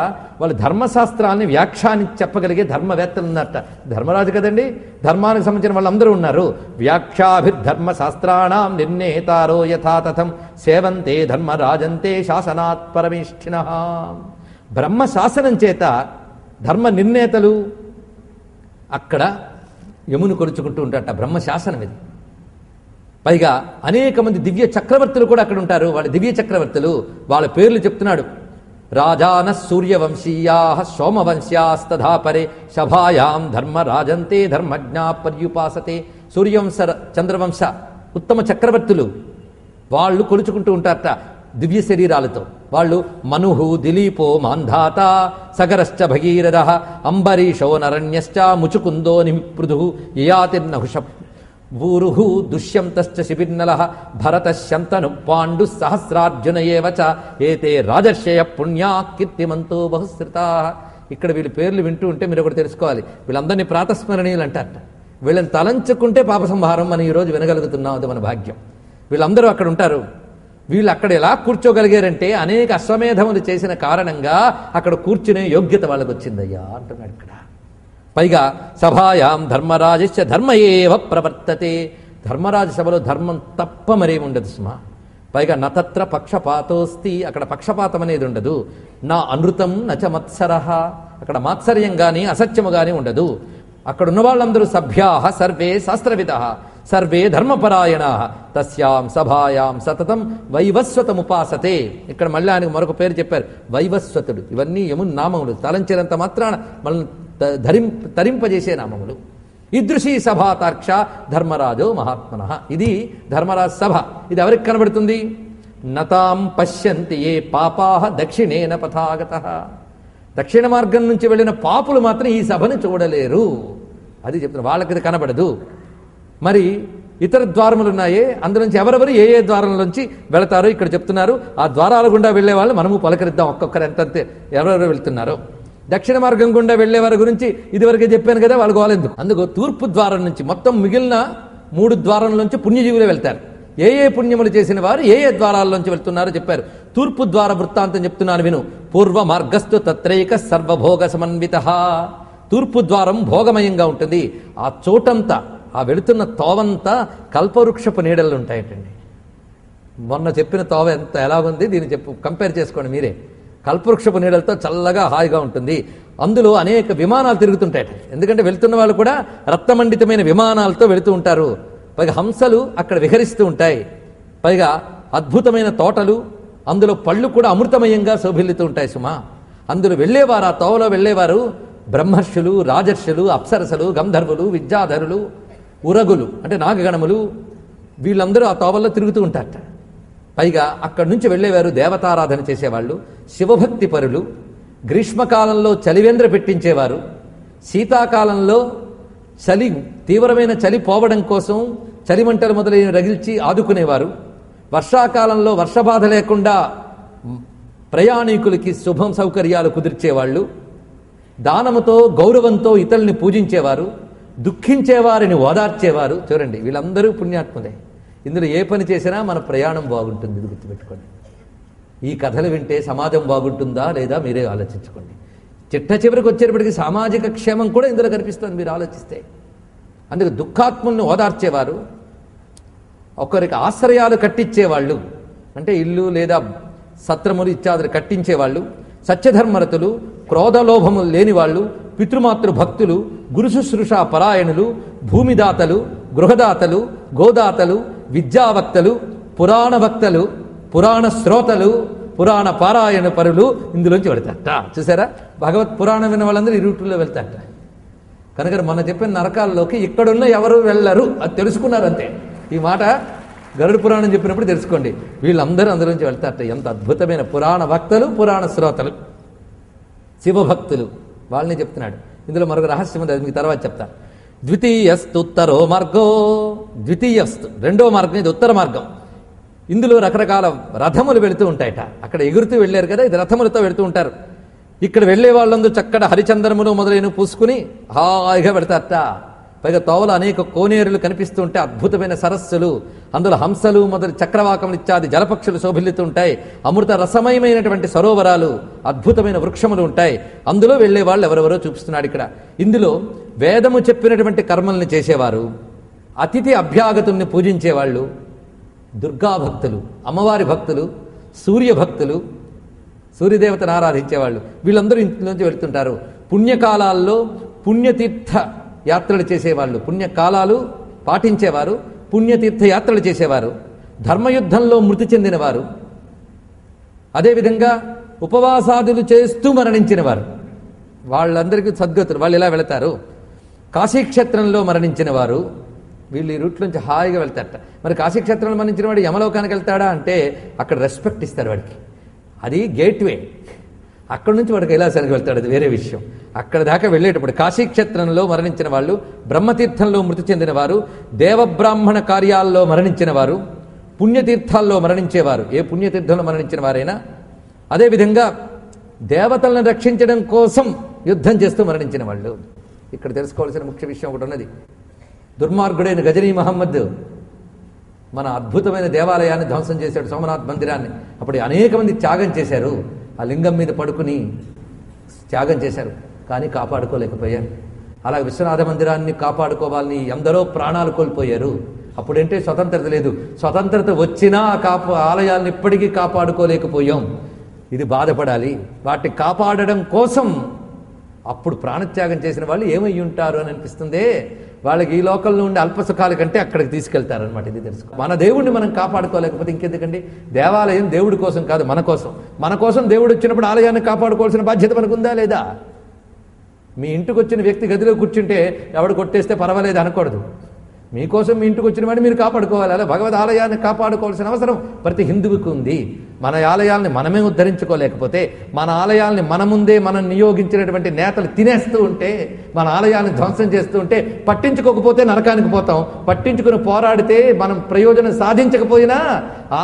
వాళ్ళు ధర్మశాస్త్రాన్ని వ్యాఖ్యానించి చెప్పగలిగే ధర్మవేత్తలు ఉన్నట్ట. ధర్మరాజు కదండి, ధర్మానికి సంబంధించిన వాళ్ళందరూ ఉన్నారు. వ్యాఖ్యాభిర్ధర్మశాస్త్రాణం నిర్ణేతారో యథాతథం సేవంతే ధర్మరాజంతే శాసనాత్ పరమేష్ఠినః. బ్రహ్మశాసనం చేత ధర్మ నిర్ణేతలు అక్కడ యమును కొలుచుకుంటూ ఉంటారట. బ్రహ్మశాసనం ఇది. పైగా అనేక మంది దివ్య చక్రవర్తులు కూడా అక్కడ ఉంటారు. వాళ్ళ దివ్య చక్రవర్తులు, వాళ్ళ పేర్లు చెప్తున్నాడు. రాజాన సూర్యవంశీయా సోమవంశ్యాస్తథా పరే సభాయాం ధర్మరాజంతే ధర్మజ్ఞా పర్యుపాసతే. సూర్యవంశ, చంద్రవంశ ఉత్తమ చక్రవర్తులు వాళ్ళు కొలుచుకుంటూ ఉంటారట దివ్య శరీరాలతో. వాళ్ళు మనుహు, దిలీపో, మాంధాత, సగరశ్చ భగీరథ, అంబరీషో నరణ్యశ్చ ముచుకుందో నిమిపృదు యయాతిర్నహుష భూరుహు దుష్యంతశ్చ శిబిర్నలః భరత శంతను పాండు సహస్రార్జున ఏవ చ ఏతే రాజర్షయ పుణ్యా కీర్తిమంతో బహుశ్రుతా. ఇక్కడ వీళ్ళ పేర్లు వింటూ ఉంటే మీరు ఒకటి తెలుసుకోవాలి. వీళ్ళందరినీ ప్రాతస్మరణీయులు అంటారట. వీళ్ళని తలంచుకుంటే పాప సంహారం మనం ఈరోజు వినగలుగుతున్నాం. అది మన భాగ్యం. వీళ్ళందరూ అక్కడ ఉంటారు. వీళ్ళు అక్కడ ఎలా కూర్చోగలిగారంటే అనేక అశ్వమేధములు చేసిన కారణంగా అక్కడ కూర్చునే యోగ్యత వాళ్ళకు వచ్చిందయ్యా అంటున్నాడు ఇక్కడ. పైగా సభాయాం ధర్మరాజస్య ధర్మ ఏవ ప్రవర్తతే. ధర్మరాజ సభలో ధర్మం తప్ప మరేముండదు సుమా. పైగా నతత్ర పక్షపాతోస్తి, అక్కడ పక్షపాతం అనేది ఉండదు. నా అనృతం నచ మత్సరః, అక్కడ మాత్సర్యం కానీ అసత్యము కానీ ఉండదు. అక్కడ ఉన్న వాళ్ళందరూ సభ్యాః సర్వే శాస్త్రవిదః సర్వే ధర్మపరాయణాః తస్యాం సభాయాం సతతం వైవస్వతముపాసతే. ఇక్కడ మళ్ళీ ఆయనకు మరొక పేరు చెప్పారు, వైవస్వతుడు. ఇవన్నీ యముని నామములు. తలంచినంత మాత్రాన మనల్ని తరింపజేసే నామములు. ఈదృశీ సభాతార్క్ష ధర్మరాజో మహాత్మనః. ఇది ధర్మరాజ సభ. ఇది ఎవరికి కనబడుతుంది? నతాం పశ్యంతి ఏ పాపాః దక్షిణేన పథాగతః. దక్షిణ మార్గం నుంచి వెళ్ళిన పాపులు మాత్రం ఈ సభను చూడలేరు. అది చెప్తున్నారు, వాళ్ళకి ఇది కనబడదు. మరి ఇతర ద్వారములు ఉన్నాయే, అందులోంచి ఎవరెవరు ఏ ఏ ద్వారంలోంచి వెళతారో ఇక్కడ చెప్తున్నారు. ఆ ద్వారాల గుండా వెళ్లే వాళ్ళు మనము పలకరిద్దాం, ఒక్కొక్కరు ఎంతంతే ఎవరెవరు వెళ్తున్నారో. దక్షిణ మార్గం గుండా వెళ్లే వారి గురించి ఇదివరకే చెప్పాను కదా, వాళ్ళు గోలెందుకు. అందుకు తూర్పు ద్వారం నుంచి మొత్తం మిగిలిన 3 ద్వారంలోంచి పుణ్యజీవులే వెళ్తారు. ఏ ఏ పుణ్యములు చేసిన వారు ఏ ఏ ద్వారాల్లోంచి వెళ్తున్నారో చెప్పారు. తూర్పు ద్వార వృత్తాంతం చెప్తున్నాను విను. పూర్వ మార్గస్థు తత్రైక సర్వభోగ సమన్విత. తూర్పు ద్వారం భోగమయంగా ఉంటుంది. ఆ చోటంతా, ఆ వెళుతున్న తోవంతా కల్పవృక్షపు నీడలు ఉంటాయటండి. మొన్న చెప్పిన తోవ ఎలాగుంది దీన్ని కంపేర్ చేసుకోండి మీరే. కల్పవృక్షపు నీడలతో చల్లగా హాయిగా ఉంటుంది. అందులో అనేక విమానాలు తిరుగుతుంటాయట. ఎందుకంటే వెళ్తున్న వాళ్ళు కూడా రక్తమండితమైన విమానాలతో వెళుతూ ఉంటారు. పైగా హంసలు అక్కడ విహరిస్తూ ఉంటాయి. పైగా అద్భుతమైన తోటలు, అందులో పళ్ళు కూడా అమృతమయంగా శోభిల్లుతూ ఉంటాయి సుమా. అందులో వెళ్ళేవారు, ఆ తోవలో వెళ్ళేవారు బ్రహ్మర్షులు, రాజర్షులు, అప్సరసలు, గంధర్వులు, విద్యాధరులు, ఉరగులు అంటే నాగగణములు, వీళ్ళందరూ ఆ తోవల్లో తిరుగుతూ ఉంటారట. పైగా అక్కడి నుంచి వెళ్ళేవారు దేవతారాధన చేసేవాళ్ళు, శివభక్తి పరులు, గ్రీష్మకాలంలో చలివేంద్ర పెట్టించేవారు, శీతాకాలంలో తీవ్రమైన చలి పోవడం కోసం చలిమంటలు మొదలైన రగిల్చి ఆదుకునేవారు, వర్షాకాలంలో వర్షబాధ లేకుండా ప్రయాణికులకి శుభం సౌకర్యాలు కుదిర్చేవాళ్ళు, దానముతో గౌరవంతో ఇతరుల్ని పూజించేవారు, దుఃఖించేవారిని ఓదార్చేవారు. చూడండి, వీళ్ళందరూ పుణ్యాత్ములే. ఇందులో ఏ పని చేసినా మన ప్రయాణం బాగుంటుంది, ఇది గుర్తుపెట్టుకోండి. ఈ కథలు వింటే సమాజం బాగుంటుందా లేదా మీరే ఆలోచించుకోండి. చిట్ట చివరికి వచ్చేటప్పటికి సామాజిక క్షేమం కూడా ఇందులో కనిపిస్తుంది మీరు ఆలోచిస్తే. అందుకే దుఃఖాత్ముల్ని ఓదార్చేవారు, ఒకరికి ఆశ్రయాలు కట్టించేవాళ్ళు, అంటే ఇల్లు లేదా సత్రములు ఇత్యాదులు కట్టించేవాళ్ళు, సత్యధర్మరతులు, క్రోధలోభములు లేనివాళ్ళు, పితృమాతృ భక్తులు, గురు శుశ్రూష పరాయణులు, భూమిదాతలు, గృహదాతలు, గోదాతలు, విద్యావక్తలు, పురాణ భక్తలు, పురాణ శ్రోతలు, పురాణ పారాయణ పరులు ఇందులోంచి వెళతారట. చూసారా, భగవత్ పురాణం విన్న వాళ్ళందరూ ఈ రూట్లో వెళ్తారట. కనుక మన చెప్పిన నరకాల్లోకి ఇక్కడున్న ఎవరు వెళ్ళరు, అది తెలుసుకున్నారు అంతే. ఈ మాట గరుడ పురాణం చెప్పినప్పుడు తెలుసుకోండి. వీళ్ళందరూ అందులోంచి వెళ్తారట. ఎంత అద్భుతమైన పురాణ భక్తులు, పురాణ శ్రోతలు, శివభక్తులు, వాళ్ళని చెప్తున్నాడు. ఇందులో మరొక రహస్యం ఉంది, అది మీకు తర్వాత చెప్తాను. ద్వితీయస్తు ఉత్తరో మార్గో. ద్వితీయస్తు రెండో మార్గం, ఇది ఉత్తర మార్గం. ఇందులో రకరకాల రథములు వెళుతూ ఉంటాయట. అక్కడ ఎగురుతూ వెళ్ళారు కదా, ఇది రథములతో వెళుతూ ఉంటారు. ఇక్కడ వెళ్లే వాళ్ళందరూ చక్కటి హరిచందనములు మొదలైన పూసుకుని హాయిగా పెడతారట. పైగా తోవలు అనేక కోనేరులు కనిపిస్తూ ఉంటాయి, అద్భుతమైన సరస్సులు, అందులో హంసలు మొదలు చక్రవాకములు ఇత్యాది జలపక్షులు శోభిల్లుతూ ఉంటాయి, అమృత రసమయమైనటువంటి సరోవరాలు, అద్భుతమైన వృక్షములు ఉంటాయి. అందులో వెళ్లే వాళ్ళు ఎవరెవరో చూపిస్తున్నాడు ఇక్కడ. ఇందులో వేదము చెప్పినటువంటి కర్మల్ని చేసేవారు, అతిథి అభ్యాగతుల్ని పూజించేవాళ్ళు, దుర్గాభక్తులు, అమ్మవారి భక్తులు, సూర్యభక్తులు, సూర్యదేవతను ఆరాధించేవాళ్ళు, వీళ్ళందరూ ఇంట్లోంచి వెళుతుంటారు. పుణ్యకాలాల్లో పుణ్యతీర్థ యాత్రలు చేసేవాళ్ళు, పుణ్యకాలాలు పాటించేవారు, పుణ్యతీర్థ యాత్రలు చేసేవారు, ధర్మయుద్ధంలో మృతి చెందినవారు, అదేవిధంగా ఉపవాసాదులు చేస్తూ మరణించిన వారు, వాళ్ళందరికీ సద్గతులు, వాళ్ళు ఎలా వెళతారు. కాశీక్షేత్రంలో మరణించిన వారు, వీళ్ళు ఈ రూట్లోంచి హాయిగా వెళ్తారట. మరి కాశీక్షేత్రంలో మరణించిన వాడు యమలోకానికి వెళ్తాడా అంటే అక్కడ రెస్పెక్ట్ ఇస్తారు వాడికి, అది గేట్వే. అక్కడి నుంచి వాడు కైలాసానికి వెళ్తాడు, అది వేరే విషయం. అక్కడ దాకా వెళ్ళేటప్పుడు కాశీక్షేత్రంలో మరణించిన వాళ్ళు, బ్రహ్మతీర్థంలో మృతి చెందిన వారు, దేవబ్రాహ్మణ కార్యాల్లో మరణించిన వారు, పుణ్యతీర్థాల్లో మరణించేవారు, ఏ పుణ్యతీర్థంలో మరణించిన వారైనా, అదేవిధంగా దేవతలను రక్షించడం కోసం యుద్ధం చేస్తూ మరణించిన వాళ్ళు. ఇక్కడ తెలుసుకోవాల్సిన ముఖ్య విషయం ఒకటి ఉన్నది. దుర్మార్గుడైన గజనీ మహమ్మద్ మన అద్భుతమైన దేవాలయాన్ని ధ్వంసం చేశాడు, సోమనాథ్ మందిరాన్ని. అప్పుడు అనేక మంది త్యాగం చేశారు, ఆ లింగం మీద పడుకుని త్యాగం చేశారు, కానీ కాపాడుకోలేకపోయారు. అలాగే విశ్వనాథ మందిరాన్ని కాపాడుకోవాలని ఎందరో ప్రాణాలు కోల్పోయారు. అప్పుడంటే స్వతంత్రత లేదు, స్వతంత్రత వచ్చినా ఆలయాలను ఇప్పటికీ కాపాడుకోలేకపోయాం. ఇది బాధపడాలి. వాటిని కాపాడడం కోసం అప్పుడు ప్రాణత్యాగం చేసిన వాళ్ళు ఏమై ఉంటారు అని అనిపిస్తుంది. వాళ్ళకి ఈ లోకంలో ఉండే అల్పసుఖాల కంటే అక్కడికి తీసుకెళ్తారనమాట. ఇది తెలుసుకో. మన దేవుడిని మనం కాపాడుకోలేకపోతే ఇంకెందుకండి. దేవాలయం దేవుడి కోసం కాదు, మన కోసం. మన కోసం దేవుడు వచ్చినప్పుడు ఆలయాన్ని కాపాడుకోవాల్సిన బాధ్యత మనకుందా లేదా? మీ ఇంటికి వచ్చిన వ్యక్తి గదిలో కూర్చుంటే ఎవడు కొట్టేస్తే పర్వాలేదు అనకూడదు. మీకోసం మీ ఇంటికి వచ్చిన వాడిని మీరు కాపాడుకోవాలి. అలా భగవద్ ఆలయాన్ని కాపాడుకోవాల్సిన అవసరం ప్రతి హిందువుకు ఉంది. మన ఆలయాల్ని మనమే ఉద్ధరించుకోలేకపోతే, మన ఆలయాల్ని మన ముందే మనం నియోగించినటువంటి నేతలు తినేస్తూ ఉంటే, మన ఆలయాన్ని ధ్వంసం చేస్తూ ఉంటే, పట్టించుకోకపోతే నరకానికి పోతాం. పట్టించుకుని పోరాడితే మనం ప్రయోజనం సాధించకపోయినా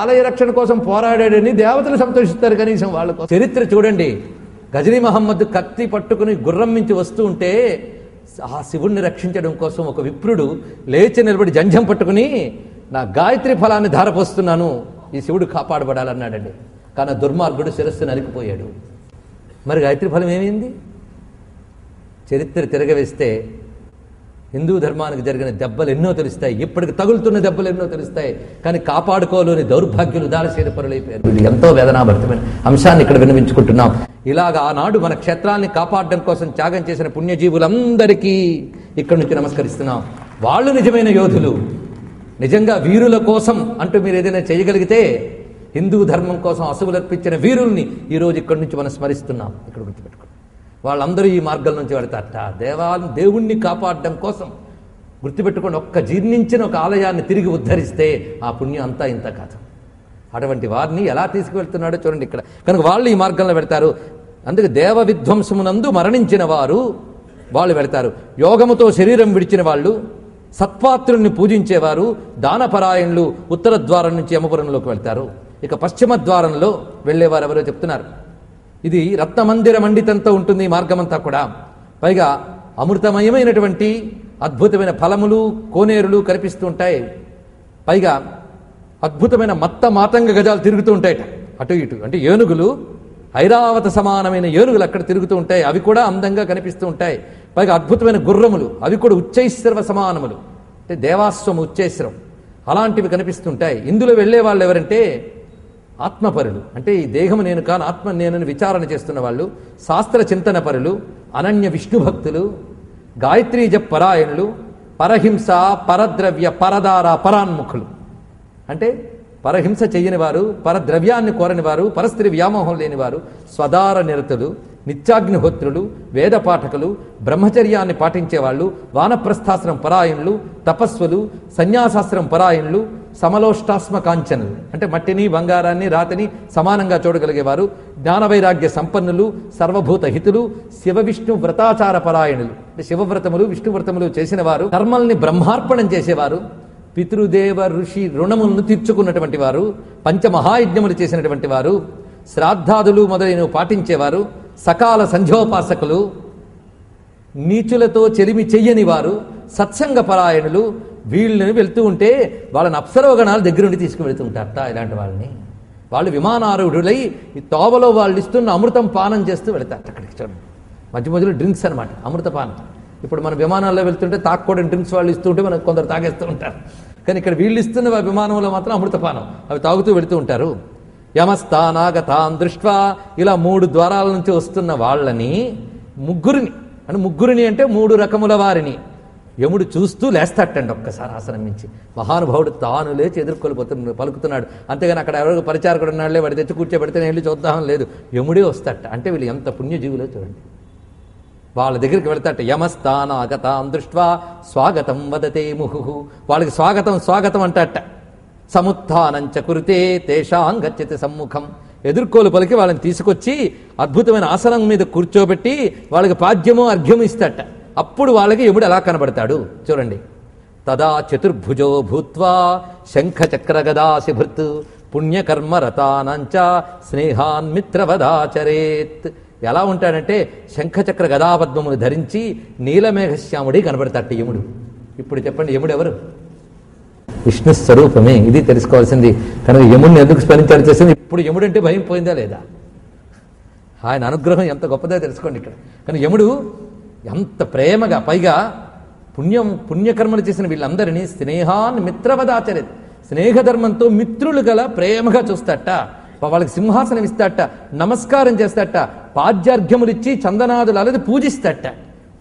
ఆలయ రక్షణ కోసం పోరాడాడని దేవతలు సంతోషిస్తారు కనీసం వాళ్ళకు. చరిత్ర చూడండి, గజనీ మహమ్మద్ కత్తి పట్టుకుని గుర్రం మించి వస్తూ ఉంటే ఆ శివుణ్ణి రక్షించడం కోసం ఒక విప్రుడు లేచి నిలబడి జంఝం పట్టుకుని నా గాయత్రి ఫలాన్ని ధారపోస్తున్నాను, ఈ శివుడు కాపాడబడాలన్నాడండి. కానీ దుర్మార్గుడు శిరస్సు నరికిపోయాడు. మరి గాయత్రి ఫలం ఏమైంది? చరిత్ర తిరగవేస్తే హిందూ ధర్మానికి జరిగిన దెబ్బలు ఎన్నో తెలుస్తాయి, ఇప్పటికి తగులుతున్న దెబ్బలు ఎన్నో తెలుస్తాయి. కానీ కాపాడుకోలేని దౌర్భాగ్యులు ఉదారశీల పరులైపోయారు. ఇది ఎంతో వేదనాభరితమైన అంశాన్ని ఇక్కడ వినిపించుకుంటున్నాం. ఇలాగ ఆనాడు మన క్షేత్రాన్ని కాపాడడం కోసం త్యాగం చేసిన పుణ్యజీవులందరికీ ఇక్కడి నుంచి నమస్కరిస్తున్నాం. వాళ్ళు నిజమైన యోధులు, నిజంగా వీరుల కోసం అంటూ మీరు ఏదైనా చేయగలిగితే హిందూ ధర్మం కోసం అసువులర్పించిన వీరుల్ని ఈరోజు ఇక్కడి నుంచి మనం స్మరిస్తున్నాం. ఇక్కడ గుర్తుపెట్టుకోండి, వాళ్ళందరూ ఈ మార్గం నుంచి వెళతారట. దేవుణ్ణి కాపాడడం కోసం గుర్తుపెట్టుకోండి, ఒక్క జీర్ణించిన ఒక ఆలయాన్ని తిరిగి ఉద్ధరిస్తే ఆ పుణ్యం అంతా ఇంత కాదు. అటువంటి వారిని ఎలా తీసుకువెళ్తున్నాడో చూడండి ఇక్కడ. కనుక వాళ్ళు ఈ మార్గంలో పెడతారు. అందుకే దేవ విధ్వంసమునందు మరణించిన వారు వాళ్ళు వెళతారు. యోగముతో శరీరం విడిచిన వాళ్ళు, సత్పాత్రుల్ని పూజించేవారు, దానపరాయణులు ఉత్తర ద్వారం నుంచి యమపురంలోకి వెళ్తారు. ఇక పశ్చిమ ద్వారంలో వెళ్ళేవారు ఎవరో చెప్తున్నారు. ఇది రత్నమందిర మండితంతో ఉంటుంది ఈ మార్గమంతా కూడా. పైగా అమృతమయమైనటువంటి అద్భుతమైన ఫలములు, కోనేరులు కనిపిస్తూ ఉంటాయి. పైగా అద్భుతమైన మత్త మాతంగ గజాలు తిరుగుతూ ఉంటాయట అటు ఇటు. అంటే ఏనుగులు, ఐరావత సమానమైన ఏనుగులు అక్కడ తిరుగుతూ ఉంటాయి. అవి కూడా అందంగా కనిపిస్తూ ఉంటాయి. పైగా అద్భుతమైన గుర్రములు, అవి కూడా ఉచ్చైశ్రవ సమానములు, అంటే దేవాశ్వం ఉచ్చైశ్రం, అలాంటివి కనిపిస్తుంటాయి. ఇందులో వెళ్ళే వాళ్ళు ఎవరంటే ఆత్మపరులు, అంటే ఈ దేహము నేను కాను ఆత్మ నేనని విచారణ చేస్తున్న వాళ్ళు, శాస్త్ర చింతన పరులు, అనన్య విష్ణు భక్తులు, గాయత్రీ జప పరాయణులు, పరహింస, పరద్రవ్య, పరదార, పరాన్ముఖులు. అంటే పరహింస చెయ్యని వారు, పరద్రవ్యాన్ని కోరని వారు, పరస్త్రీ వ్యామోహం లేనివారు, స్వదార నిరతులు, నిత్యాగ్నిహోత్రులు, వేద పాఠకులు, బ్రహ్మచర్యాన్ని పాటించేవాళ్ళు, వానప్రస్థాశ్రం పరాయణులు, తపస్సులు, సన్యాసాశ్రం పరాయణులు, సమలోష్టాస్మ కాంచనులు, అంటే మట్టిని బంగారాన్ని రాతిని సమానంగా చూడగలిగేవారు, జ్ఞానవైరాగ్య సంపన్నులు, సర్వభూత హితులు, శివ విష్ణు వ్రతాచార పరాయణులు, అంటే శివవ్రతములు విష్ణువ్రతములు చేసిన వారు, కర్మల్ని బ్రహ్మార్పణం చేసేవారు, పితృదేవ ఋషి రుణములను తీర్చుకున్నటువంటి వారు, పంచమహాయజ్ఞములు చేసినటువంటి వారు, శ్రాద్ధాదులు మొదలైనవి పాటించేవారు, సకాల సంధ్యోపాసకులు, నీచులతో చెలిమి చెయ్యని వారు, సత్సంగ పరాయణులు. వీళ్ళని వెళ్తూ ఉంటే వాళ్ళని అప్సరోగణాలు దగ్గరుండి తీసుకువెళ్తూ ఉంటారట. ఇలాంటి వాళ్ళని వాళ్ళు విమానారూఢులై ఈ తోవలో వాళ్ళు ఇస్తున్న అమృతం పానం చేస్తూ వెళతారట. అక్కడికి చూడండి, మధ్య మధ్యలో డ్రింక్స్ అనమాట, అమృతపానం. ఇప్పుడు మన విమానాల్లో వెళ్తుంటే తాక్కూడని డ్రింక్స్ వాళ్ళు ఇస్తూ ఉంటే మనకు కొందరు తాగేస్తూ ఉంటారు. కానీ ఇక్కడ వీళ్ళు ఇస్తున్న విమానంలో మాత్రం అమృతపానం, అవి తాగుతూ వెళుతూ ఉంటారు. యమస్థానాగతాన్ దృష్ట్వా, ఇలా 3 ద్వారాల నుంచి వస్తున్న వాళ్ళని ముగ్గురిని అంటే 3 రకముల వారిని యముడు చూస్తూ లేస్తాటండి ఒక్కసారి ఆసనం నుంచి. మహానుభావుడు తాను లేచి ఎదుర్కొలిపోతున్నాడు, పలుకుతున్నాడు. అంతేగాని అక్కడ ఎవరో పరిచారకుడు ఉన్నాడులే వాడి తెచ్చి కూర్చోబెడితే నేను వెళ్ళి చూద్దాం లేదు, యముడే వస్తాట. అంటే వీళ్ళు ఎంత పుణ్యజీవులో చూడండి. వాళ్ళ దగ్గరికి వెళ్తాట. యమస్థానాగతాం దృష్ట్వా స్వాగతం వదతే ముహు, వాళ్ళకి స్వాగతం అంటాట. సముత్థానంచ కురుతే తేషాం గచ్చతి సమ్ముఖం, ఎదుర్కోలు పలికి వాళ్ళని తీసుకొచ్చి అద్భుతమైన ఆసనం మీద కూర్చోబెట్టి వాళ్ళకి పాద్యము అర్ఘ్యము ఇస్తాట. అప్పుడు వాళ్ళకి యముడు ఎలా కనబడతాడు చూడండి. తదా చతుర్భుజో భూత్వా శంఖ చక్ర గదాశిభృత్ పుణ్యకర్మ రతానంచ స్నేహాన్ మిత్రవదాచరేత్. ఎలా ఉంటాడంటే శంఖచక్ర గదాపద్మమును ధరించి నీలమేఘశ్యాముడి కనబడతాడు యముడు. ఇప్పుడు చెప్పండి, యముడు ఎవరు? విష్ణు స్వరూపమే. ఇది తెలుసుకోవాల్సింది. కనుక యముడిని ఎందుకు స్మరించాలి చేసింది? ఇప్పుడు యముడు అంటే భయం పోయిందా లేదా? ఆయన అనుగ్రహం ఎంత గొప్పదో తెలుసుకోండి ఇక్కడ. కానీ యముడు ఎంత ప్రేమగా, పైగా పుణ్యకర్మలు చేసిన వీళ్ళందరినీ స్నేహాన్ మిత్రవదాచరే, స్నేహధర్మంతో మిత్రులు గల ప్రేమగా చూస్తాట. వాళ్ళకి సింహాసనం ఇస్తాట, నమస్కారం చేస్తాట, పాద్యార్ఘ్యములు ఇచ్చి చందనాదులు అలది పూజిస్తాట.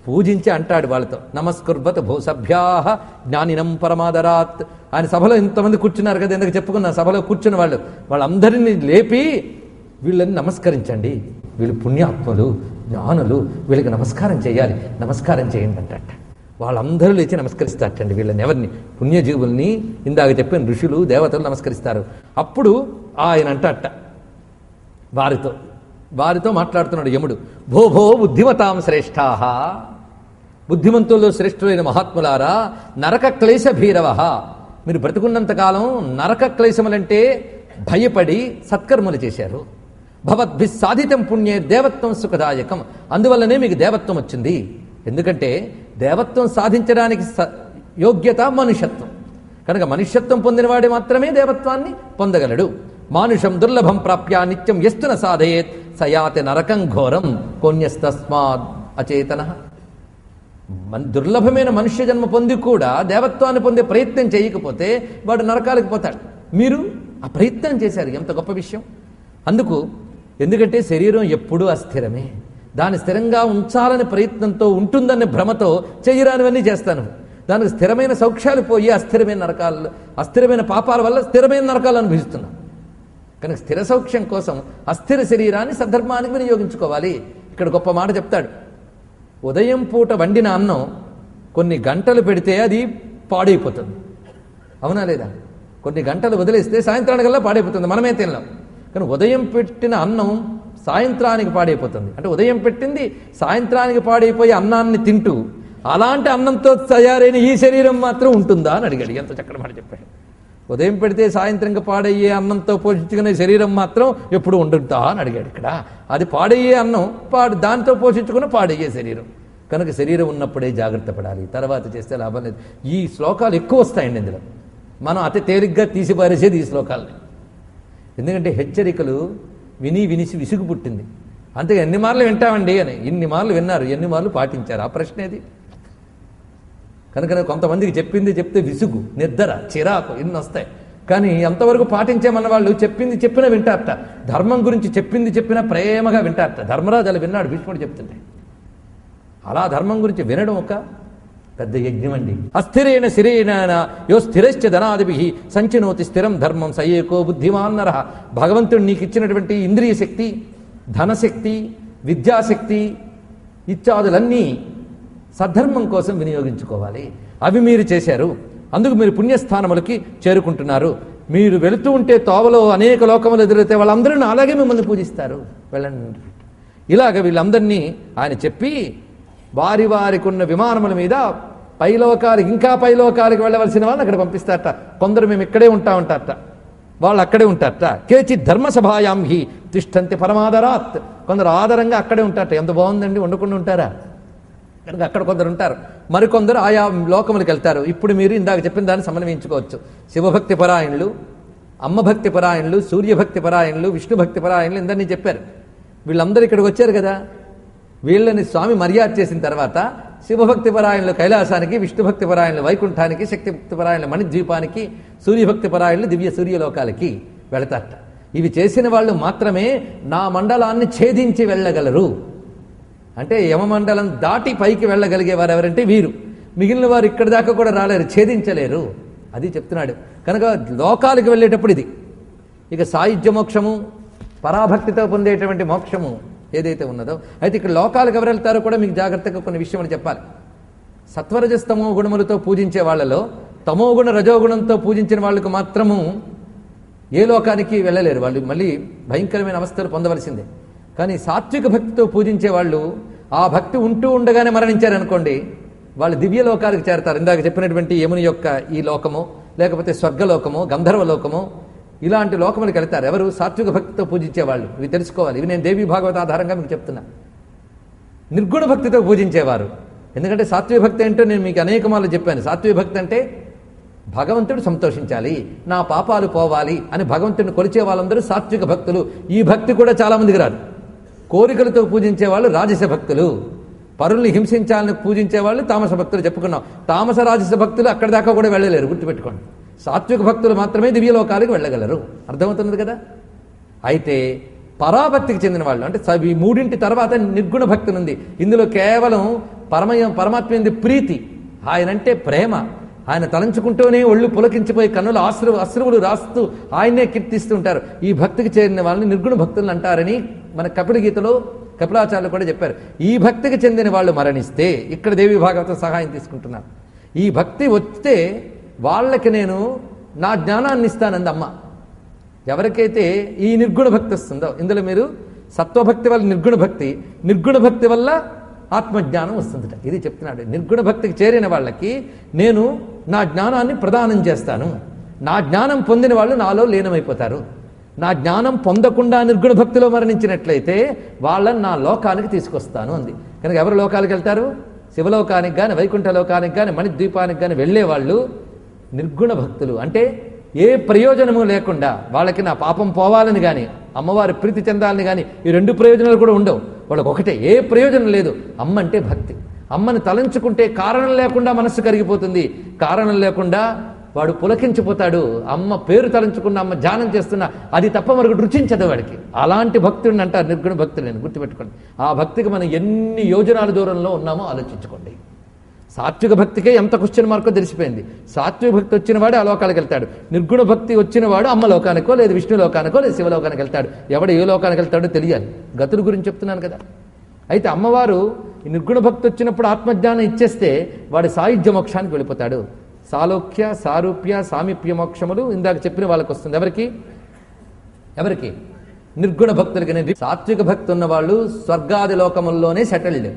పూజించి అంటాడు వాళ్ళతో, నమస్కుర్వత భూసభ్యాః జ్ఞానినం పరమాదరాత్. ఆయన సభలో ఇంతమంది కూర్చున్నారు కదా, ఎందుకు చెప్పుకున్నా, సభలో కూర్చున్న వాళ్ళందరినీ లేపి వీళ్ళని నమస్కరించండి, వీళ్ళు పుణ్యాత్ములు, జ్ఞానులు, వీళ్ళకి నమస్కారం చేయాలి, నమస్కారం చేయండి అంటట. వాళ్ళందరూ లేచి నమస్కరిస్తారటండి వీళ్ళని, ఎవరిని? పుణ్యజీవుల్ని, ఇందాక చెప్పిన ఋషులు, దేవతలు నమస్కరిస్తారు. అప్పుడు ఆయన అంటట వారితో మాట్లాడుతున్నాడు యముడు. భో భో బుద్ధిమతాం శ్రేష్ఠాః, బుద్ధిమంతుల్లో శ్రేష్ఠులైన మహాత్ములారా, నరక క్లేశ భీరవ, మీరు బ్రతుకున్నంతకాలం నరక క్లేశములంటే భయపడి సత్కర్మలు చేశారు. భవద్భి సాధితం పుణ్యే దేవత్వం సుఖదాయకం, అందువల్లనే మీకు దేవత్వం వచ్చింది. ఎందుకంటే దేవత్వం సాధించడానికి యోగ్యత మనుష్యత్వం, కనుక మనుష్యత్వం పొందినవాడే మాత్రమే దేవత్వాన్ని పొందగలడు. మానుషం దుర్లభం ప్రాప్య నిత్యం యస్తున సాధయేత్ సయాతి నరకం ఘోరం కోన్యస్తస్మాద్ అచేతన. దుర్లభమైన మనుష్య జన్మ పొంది కూడా దేవత్వాన్ని పొందే ప్రయత్నం చేయకపోతే వాడు నరకాలకు పోతాడు. మీరు ఆ ప్రయత్నం చేశారు, ఎంత గొప్ప విషయం. అందుకు ఎందుకంటే శరీరం ఎప్పుడూ అస్థిరమే, దాన్ని స్థిరంగా ఉంచాలని ప్రయత్నంతో ఉంటుందనే భ్రమతో చేయరానివన్నీ చేస్తాను. దానికి స్థిరమైన సౌఖ్యాలు పోయి అస్థిరమైన నరకాలు, అస్థిరమైన పాపాల వల్ల స్థిరమైన నరకాలు అనుభవిస్తున్నాం. కనుక స్థిర సౌఖ్యం కోసం అస్థిర శరీరాన్ని సద్ధర్మానికి వినియోగించుకోవాలి. ఇక్కడ గొప్ప మాట చెప్తాడు. ఉదయం పూట వండిన అన్నం కొన్ని గంటలు పెడితే అది పాడైపోతుంది, అవునా లేదా? కొన్ని గంటలు వదిలేస్తే సాయంత్రానికల్లా పాడైపోతుంది, మనమే తినలేం. కానీ ఉదయం పెట్టిన అన్నం సాయంత్రానికి పాడైపోతుంది. అంటే ఉదయం పెట్టింది సాయంత్రానికి పాడైపోయి అన్నాన్ని తింటూ అలాంటి అన్నంతో తయారైన ఈ శరీరం మాత్రం ఉంటుందా అని అడిగాడు. ఎంత చక్కటి మాట చెప్పాడు. ఉదయం పెడితే సాయంత్రంగా పాడయ్యే అన్నంతో పోషించుకునే శరీరం మాత్రం ఎప్పుడు ఉంటుందా అని అడిగాడు. ఇక్కడ అది పాడయ్యే అన్నం, దాంతో పోషించుకున్న పాడయ్యే శరీరం. కనుక శరీరం ఉన్నప్పుడే జాగ్రత్త పడాలి, తర్వాత చేస్తే లాభం లేదు. ఈ శ్లోకాలు ఎక్కువ వస్తాయండి ఇందులో, మనం అతి తేలిగ్గా తీసిపారేసేది ఈ శ్లోకాలని. ఎందుకంటే హెచ్చరికలు విని వినిసి విసుగు పుట్టింది. అంతే ఎన్ని మార్లు వింటామండి అని, ఇన్ని మార్లు విన్నారు, ఎన్ని మార్లు పాటించారు, ఆ ప్రశ్న ఏది? కనుక కొంతమందికి చెప్పింది చెప్తే విసుగు, నిద్ర, చిరాకు ఇన్ని వస్తాయి. కానీ ఎంతవరకు పాటించేమన్న వాళ్ళు చెప్పింది చెప్పినా వింటారట, ధర్మం గురించి చెప్పింది చెప్పినా ప్రేమగా వింటారట. ధర్మరాజు అలా విన్నాడు భీష్ముడు చెప్తుంటే. అలా ధర్మం గురించి వినడం ఒక పెద్ద యజ్ఞం అండి. అస్థిరైన శిరేణ యో స్థిరశ్చ ధనాదిభి సంచినోతి స్థిరం ధర్మం సయేకో బుద్ధిమాన్ నరః. భగవంతుడు నీకు ఇచ్చినటువంటి ఇంద్రియ శక్తి, ధనశక్తి, విద్యాశక్తి ఇత్యాదులన్నీ సద్ధర్మం కోసం వినియోగించుకోవాలి. అవి మీరు చేశారు, అందుకు మీరు పుణ్యస్థానములకి చేరుకుంటున్నారు. మీరు వెళుతూ ఉంటే తోవలో అనేక లోకములు ఎదురైతే వాళ్ళందరూ అలాగే మిమ్మల్ని పూజిస్తారు, వెళ్ళండి. ఇలాగ వీళ్ళందరినీ ఆయన చెప్పి వారి వారికి ఉన్న విమానముల మీద పైలోకాలకి, ఇంకా పైలోకాలకి వెళ్ళవలసిన వాళ్ళని అక్కడ పంపిస్తారట. కొందరు మేము ఇక్కడే ఉంటారట, వాళ్ళు అక్కడే ఉంటారట. కేచి ధర్మసభాయాం హి తిష్టంతి పరమాదరాత్, కొందరు ఆదరంగా అక్కడే ఉంటారట. ఎంత బాగుందండి, వండుకుండా ఉంటారా? కనుక అక్కడ కొందరు ఉంటారు, మరికొందరు ఆయా లోకములకు వెళ్తారు. ఇప్పుడు మీరు ఇందాక చెప్పిన దాన్ని సమన్వయించుకోవచ్చు. శివభక్తి పరాయణులు, అమ్మభక్తి పరాయణులు, సూర్యభక్తి పరాయణులు, విష్ణుభక్తి పరాయణులు ఇందరినీ చెప్పారు. వీళ్ళందరూ ఇక్కడికి వచ్చారు కదా, వీళ్ళని స్వామి మర్యాద చేసిన తర్వాత శివభక్తి పరాయణులు కైలాసానికి, విష్ణుభక్తి పరాయణులు వైకుంఠానికి, శక్తిభక్తి పరాయణులు మణిద్వీపానికి, సూర్యభక్తి పరాయణులు దివ్య సూర్యలోకాలకి వెళతారట. ఇవి చేసిన వాళ్ళు మాత్రమే నా మండలాన్ని ఛేదించి వెళ్ళగలరు. అంటే యమమండలం దాటి పైకి వెళ్ళగలిగేవారు ఎవరంటే వీరు. మిగిలిన వారు ఇక్కడి దాకా కూడా రాలేరు, ఛేదించలేరు. అది చెప్తున్నాడు. కనుక లోకాలకు వెళ్ళేటప్పుడు ఇది. ఇక సాయుధ్య మోక్షము, పరాభక్తితో పొందేటువంటి మోక్షము ఏదైతే ఉన్నదో, అయితే ఇక్కడ లోకాలకు ఎవరు వెళ్తారో కూడా మీకు జాగ్రత్తగా కొన్ని విషయములు చెప్పాలి. సత్వరజస్తమో గుణములతో పూజించే వాళ్ళలో తమోగుణ రజోగుణంతో పూజించిన వాళ్ళకు మాత్రము ఏ లోకానికి వెళ్ళలేరు, వాళ్ళు మళ్ళీ భయంకరమైన అవస్థలు పొందవలసిందే. కానీ సాత్విక భక్తితో పూజించే వాళ్ళు ఆ భక్తి ఉంటూ ఉండగానే మరణించారనుకోండి, వాళ్ళు దివ్య లోకాలకు చేరతారు. ఇందాక చెప్పినటువంటి యముని యొక్క ఈ లోకము, లేకపోతే స్వర్గలోకము, గంధర్వలోకము, ఇలాంటి లోకములకు వెళ్తారు ఎవరు? సాత్విక భక్తితో పూజించేవాళ్ళు. ఇవి తెలుసుకోవాలి. ఇవి నేను దేవీ భాగవత ఆధారంగా మీకు చెప్తున్నా. నిర్గుణ భక్తితో పూజించేవారు, ఎందుకంటే సాత్విక భక్తి ఏంటో నేను మీకు అనేక మార్లు చెప్పాను. సాత్విక భక్తి అంటే భగవంతుడు సంతోషించాలి, నా పాపాలు పోవాలి అని భగవంతుడిని కొలిచే వాళ్ళందరూ సాత్విక భక్తులు. ఈ భక్తి కూడా చాలా మందికి రాదు. కోరికలతో పూజించే వాళ్ళు రాజస భక్తులు, పరుల్ని హింసించాలని పూజించే వాళ్ళు తామస భక్తులు చెప్పుకున్నాం. తామస రాజస భక్తులు అక్కడి దాకా కూడా వెళ్ళలేరు, గుర్తుపెట్టుకోండి. సాత్విక భక్తులు మాత్రమే దివ్యలోకాలకు వెళ్ళగలరు. అర్థమవుతున్నది కదా? అయితే పరాభక్తికి చెందిన వాళ్ళు, అంటే ఈ మూడింటి తర్వాత నిర్గుణ భక్తి ఉంది. ఇందులో కేవలం పరమాత్మ యందు ప్రీతి, ఆయనంటే ప్రేమ, ఆయన తలంచుకుంటూనే ఒళ్ళు పులకించిపోయి కన్నుల అశ్రువులు రాస్తూ ఆయన్నే కీర్తిస్తుంటారు. ఈ భక్తికి చేరిన వాళ్ళని నిర్గుణ భక్తులను అంటారని మన కపిల కపిలాచార్యులు కూడా చెప్పారు, ఈ భక్తికి చెందిన వాళ్ళు మరణిస్తే, ఇక్కడ దేవి భాగవతం సహాయం తీసుకుంటున్నారు, ఈ భక్తి వస్తే వాళ్ళకి నేను నా జ్ఞానాన్ని ఇస్తానంది అమ్మ. ఎవరికైతే ఈ నిర్గుణ భక్తి వస్తుందో, ఇందులో మీరు సత్వభక్తి వల్ల నిర్గుణ భక్తి వల్ల ఆత్మజ్ఞానం వస్తుందట. ఇది చెప్తున్నాడు. నిర్గుణ భక్తికి చేరిన వాళ్ళకి నేను నా జ్ఞానాన్ని ప్రదానం చేస్తాను. నా జ్ఞానం పొందిన వాళ్ళు నాలో లీనమైపోతారు. నా జ్ఞానం పొందకుండా నిర్గుణ భక్తిలో మరణించినట్లయితే వాళ్ళని నా లోకానికి తీసుకొస్తాను అంది. కనుక ఎవరు లోకాలకు వెళ్తారు? శివలోకానికి కానీ, వైకుంఠ లోకానికి కానీ, మణిద్వీపానికి కానీ వెళ్ళే వాళ్ళు నిర్గుణ భక్తులు. అంటే ఏ ప్రయోజనము లేకుండా, వాళ్ళకి నా పాపం పోవాలని కానీ, అమ్మవారి ప్రీతి చెందాలని కానీ, ఈ రెండు ప్రయోజనాలు కూడా ఉండవు. వాళ్ళకి ఒకటే, ఏ ప్రయోజనం లేదు. అమ్మ అంటే భక్తి. అమ్మని తలంచుకుంటే కారణం లేకుండా మనస్సు కరిగిపోతుంది. కారణం లేకుండా వాడు పులకించిపోతాడు. అమ్మ పేరు తలంచుకున్న, అమ్మ ధ్యానం చేస్తున్నా అది తప్ప మరొకటి రుచించదు వాడికి. అలాంటి భక్తుడిని అంటారు నిర్గుణ భక్తుడు. నేను గుర్తుపెట్టుకోండి. ఆ భక్తికి మనం ఎన్ని యోజనాల దూరంలో ఉన్నామో ఆలోచించుకోండి. సాత్విక భక్తికే ఎంత క్వశ్చన్ మార్కో తెలిసిపోయింది. సాత్విక భక్తి వచ్చిన వాడు ఆ లోకాలకు వెళ్తాడు. నిర్గుణ భక్తి వచ్చిన వాడు అమ్మ లోకానికో, లేదు విష్ణు లోకానికో, లేదు శివలోకానికి వెళ్తాడు. ఎవడు ఏ లోకానికి వెళ్తాడో తెలియాలి. గతుల గురించి చెప్తున్నాను కదా. అయితే అమ్మవారు ఈ నిర్గుణ భక్తి వచ్చినప్పుడు ఆత్మజ్ఞానం ఇచ్చేస్తే వాడి సాయుధ్య మోక్షానికి వెళ్ళిపోతాడు. సాలోక్య, సారూప్య, సామీప్య మోక్షములు ఇందాక చెప్పిన వాళ్ళకి వస్తుంది. ఎవరికి? నిర్గుణ భక్తులకి. సాత్విక భక్తి ఉన్న వాళ్ళు స్వర్గాది లోకముల్లోనే సెటిల్డ్.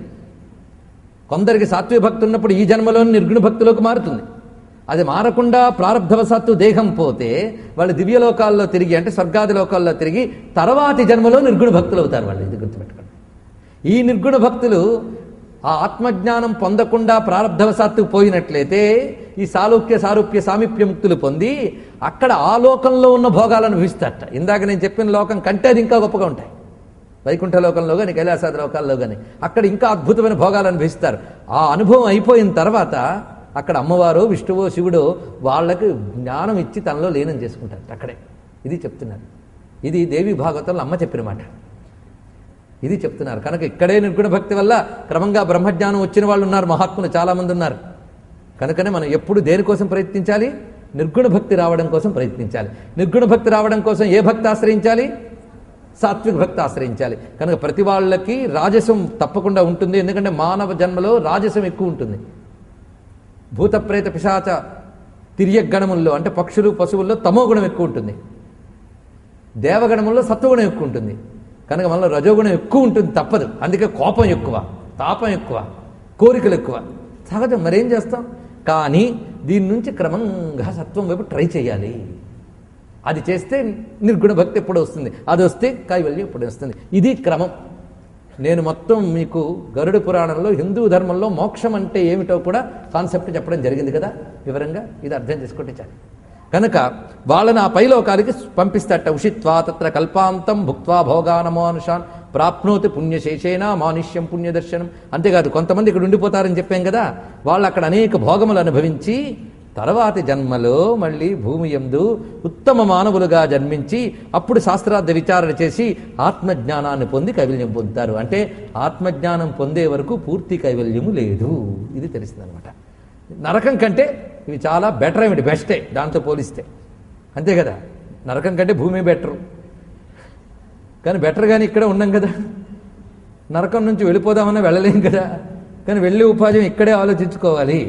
కొందరికి సాత్విక భక్తి ఉన్నప్పుడు ఈ జన్మలోని నిర్గుణ భక్తిలోకి మారుతుంది. అది మారకుండా ప్రారబ్ధవశాత్తు దేహం పోతే వాళ్ళు దివ్యలోకాల్లో తిరిగి, అంటే స్వర్గాది లోకాల్లో తిరిగి తర్వాతి జన్మలో నిర్గుణ భక్తులు అవుతారు వాళ్ళు. ఇది గుర్తుపెట్టుకోండి. ఈ నిర్గుణ భక్తులు ఆ ఆత్మజ్ఞానం పొందకుండా ప్రారబ్ధవశాత్తు పోయినట్లయితే ఈ సాలోక్య, సారూప్య, సామీప్య ముక్తులు పొంది అక్కడ ఆ లోకంలో ఉన్న భోగాలను అనుభవిస్తారట. ఇందాక నేను చెప్పిన లోకం కంటే అది ఇంకా గొప్పగా ఉంటాయి. వైకుంఠ లోకంలో కానీ, కైలాసాది లోకాల్లో కానీ అక్కడ ఇంకా అద్భుతమైన భోగాలు అనుభవిస్తారు. ఆ అనుభవం అయిపోయిన తర్వాత అక్కడ అమ్మవారో, విష్ణువో, శివుడో వాళ్ళకి జ్ఞానం ఇచ్చి తనలో లీనం చేసుకుంటారు అక్కడే. ఇది చెప్తున్నారు. ఇది దేవి భాగవతంలో అమ్మ చెప్పిన మాట. ఇది చెప్తున్నారు. కనుక ఇక్కడే నిర్గుణ భక్తి వల్ల క్రమంగా బ్రహ్మజ్ఞానం వచ్చిన వాళ్ళు ఉన్నారు, మహాత్ములు చాలామంది ఉన్నారు. కనుకనే మనం ఎప్పుడు దేనికోసం ప్రయత్నించాలి? నిర్గుణ భక్తి రావడం కోసం ప్రయత్నించాలి. నిర్గుణ భక్తి రావడం కోసం ఏ భక్తి ఆశ్రయించాలి? సాత్విక భక్తి ఆశ్రయించాలి. కనుక ప్రతి వాళ్ళకి రాజసం తప్పకుండా ఉంటుంది. ఎందుకంటే మానవ జన్మలో రాజసం ఎక్కువ ఉంటుంది. భూత ప్రేత పిశాచ తిర్యగణముల్లో, అంటే పక్షులు పశువుల్లో తమోగుణం ఎక్కువ ఉంటుంది. దేవగణముల్లో సత్వగుణం ఎక్కువ ఉంటుంది. కనుక మనలో రజోగుణం ఎక్కువ ఉంటుంది, తప్పదు. అందుకే కోపం ఎక్కువ, తాపం ఎక్కువ, కోరికలు ఎక్కువ, సహజం. మరేం చేస్తాం? కానీ దీని నుంచి క్రమంగా సత్వం వైపు ట్రై చేయాలి. అది చేస్తే నిర్గుణ భక్తి ఎప్పుడు వస్తుంది, అది వస్తే కైవల్యం ఎప్పుడు వస్తుంది. ఇది క్రమం. నేను మొత్తం మీకు గరుడ పురాణంలో, హిందూ ధర్మంలో మోక్షం అంటే ఏమిటో కూడా కాన్సెప్ట్ చెప్పడం జరిగింది కదా వివరంగా. ఇది అర్థం చేసుకుంటే చాలు. కనుక వాళ్ళని ఆ పైలోకాలకి పంపిస్తాట. ఉషిత్వా తత్ర కల్పాంతం భుక్త్వా భోగానమానుషాన్ ప్రాప్నోతి పుణ్యశేషేన మానుష్యం పుణ్యదర్శనం. అంతేకాదు కొంతమంది ఇక్కడ ఉండిపోతారని చెప్పాం కదా, వాళ్ళు అక్కడ అనేక భోగములు అనుభవించి తర్వాతి జన్మలో మళ్ళీ భూమి యందు ఉత్తమ మానవులుగా జన్మించి అప్పుడు శాస్త్రార్థ విచారణ చేసి ఆత్మజ్ఞానాన్ని పొంది కైవల్యం పొందుతారు. అంటే ఆత్మజ్ఞానం పొందే వరకు పూర్తి కైవల్యము లేదు. ఇది తెలిసిందనమాట. నరకం కంటే ఇవి చాలా బెటర్, ఏమిటి బెస్టే దాంతో పోలిస్తే. అంతే కదా, నరకం కంటే భూమి బెటరు. కానీ బెటర్ కానీ ఇక్కడే ఉన్నాం కదా. నరకం నుంచి వెళ్ళిపోదామన్నా వెళ్ళలేం కదా. కానీ వెళ్ళే ఉపాయం ఇక్కడే ఆలోచించుకోవాలి.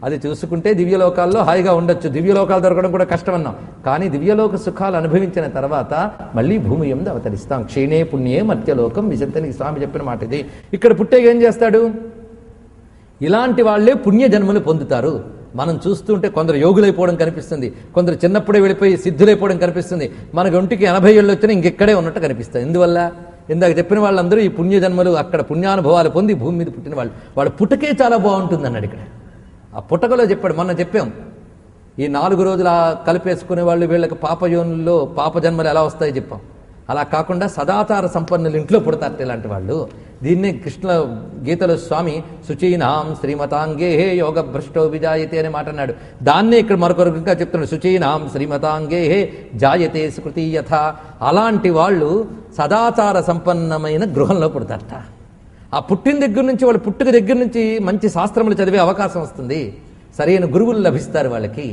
అది చూసుకుంటే దివ్యలోకాల్లో హాయిగా ఉండొచ్చు. దివ్యలోకాలు దొరకడం కూడా కష్టం అన్నాం. కానీ దివ్యలోక సుఖాలు అనుభవించిన తర్వాత మళ్ళీ భూమి యందు అవతరిస్తాం. క్షీణే పుణ్యే మర్త్యలోకం విశంతనికి స్వామి చెప్పిన మాట ఇది. ఇక్కడ పుట్టేగా ఏం చేస్తాడు? ఇలాంటి వాళ్లే పుణ్యజన్మలు పొందుతారు. మనం చూస్తుంటే కొందరు యోగులైపోవడం కనిపిస్తుంది, కొందరు చిన్నప్పుడే వెళ్ళిపోయి సిద్ధులైపోవడం కనిపిస్తుంది. మనకి ఒంటికి 80 ఏళ్ళు వచ్చినా ఇంకెక్కడే ఉన్నట్టు కనిపిస్తుంది. ఎందువల్ల? ఇందాక చెప్పిన వాళ్ళందరూ ఈ పుణ్యజన్మలు అక్కడ పుణ్యానుభవాలు పొంది భూమి మీద పుట్టిన వాళ్ళు. వాళ్ళ పుటకే చాలా బాగుంటుంది అన్నాడు ఇక్కడ. ఆ పుటకలో చెప్పాడు. మొన్న చెప్పాం, ఈ 4 రోజులు కలిపేసుకునే వాళ్ళు వీళ్ళకి పాపయోనుల్లో పాపజన్మలు ఎలా వస్తాయో చెప్పాం. అలా కాకుండా సదాచార సంపన్నులు ఇంట్లో పుడతారు ఇలాంటి వాళ్ళు. దీన్నే కృష్ణ గీతలో స్వామి శుచీనాం శ్రీమతాంగే యోగ భ్రష్టో విజాయతే అనే మాట అన్నాడు. దాన్నే ఇక్కడ మరొకరు ఇంకా చెప్తున్నాడు, శుచీనాం శ్రీమతాంగే జాయతే స్మృతి యథ. అలాంటి వాళ్ళు సదాచార సంపన్నమైన గృహంలో పుడతారట. ఆ పుట్టిన దగ్గర నుంచి, వాళ్ళ పుట్టుక దగ్గర నుంచి మంచి శాస్త్రములు చదివే అవకాశం వస్తుంది. సరైన గురువులు లభిస్తారు వాళ్ళకి.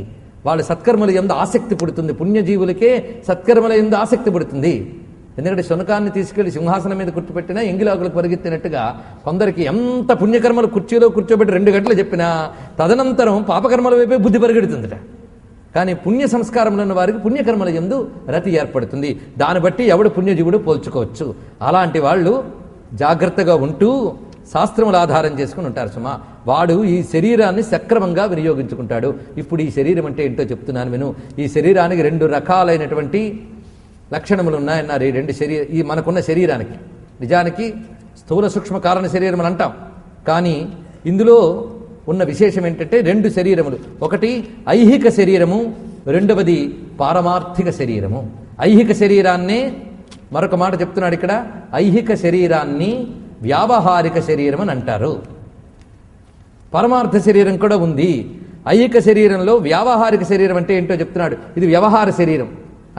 వాళ్ళ సత్కర్మల యందు ఆసక్తి పుడుతుంది. పుణ్యజీవులకే సత్కర్మల యందు ఆసక్తి పుడుతుంది. ఎందుకంటే శునకాన్ని తీసుకెళ్లి సింహాసనం మీద కూర్చోబెట్టినా ఎంగిలాకులకు పరిగెత్తినట్టుగా కొందరికి ఎంత పుణ్యకర్మలు కుర్చీలో కూర్చోబెట్టి 2 గంటలు చెప్పినా తదనంతరం పాపకర్మల వైపే బుద్ధి పరిగెడుతుందట. కానీ పుణ్య సంస్కారంలో ఉన్న వారికి పుణ్యకర్మల యందు రతి ఏర్పడుతుంది. దాన్ని బట్టి ఎవడు పుణ్యజీవుడు పోల్చుకోవచ్చు. అలాంటి వాళ్ళు జాగ్రత్తగా ఉంటూ శాస్త్రముల ఆధారం చేసుకుని ఉంటారు సుమా. వాడు ఈ శరీరాన్ని సక్రమంగా వినియోగించుకుంటాడు. ఇప్పుడు ఈ శరీరం అంటే ఏంటో చెప్తున్నాను విను. ఈ శరీరానికి 2 రకాలైనటువంటి లక్షణములు ఉన్నాయన్నారు. ఈ మనకున్న శరీరానికి నిజానికి స్థూల సూక్ష్మ కారణ శరీరం అని అంటాం. కానీ ఇందులో ఉన్న విశేషం ఏంటంటే 2 శరీరములు. ఒకటి ఐహిక శరీరము, రెండవది పారమార్థిక శరీరము. ఐహిక శరీరాన్నే మరొక మాట చెప్తున్నాడు ఇక్కడ. ఐహిక శరీరాన్ని వ్యావహారిక శరీరం అని అంటారు. పరమార్థ శరీరం కూడా ఉంది. ఐహిక శరీరంలో వ్యావహారిక శరీరం అంటే ఏంటో చెప్తున్నాడు. ఇది వ్యవహార శరీరం.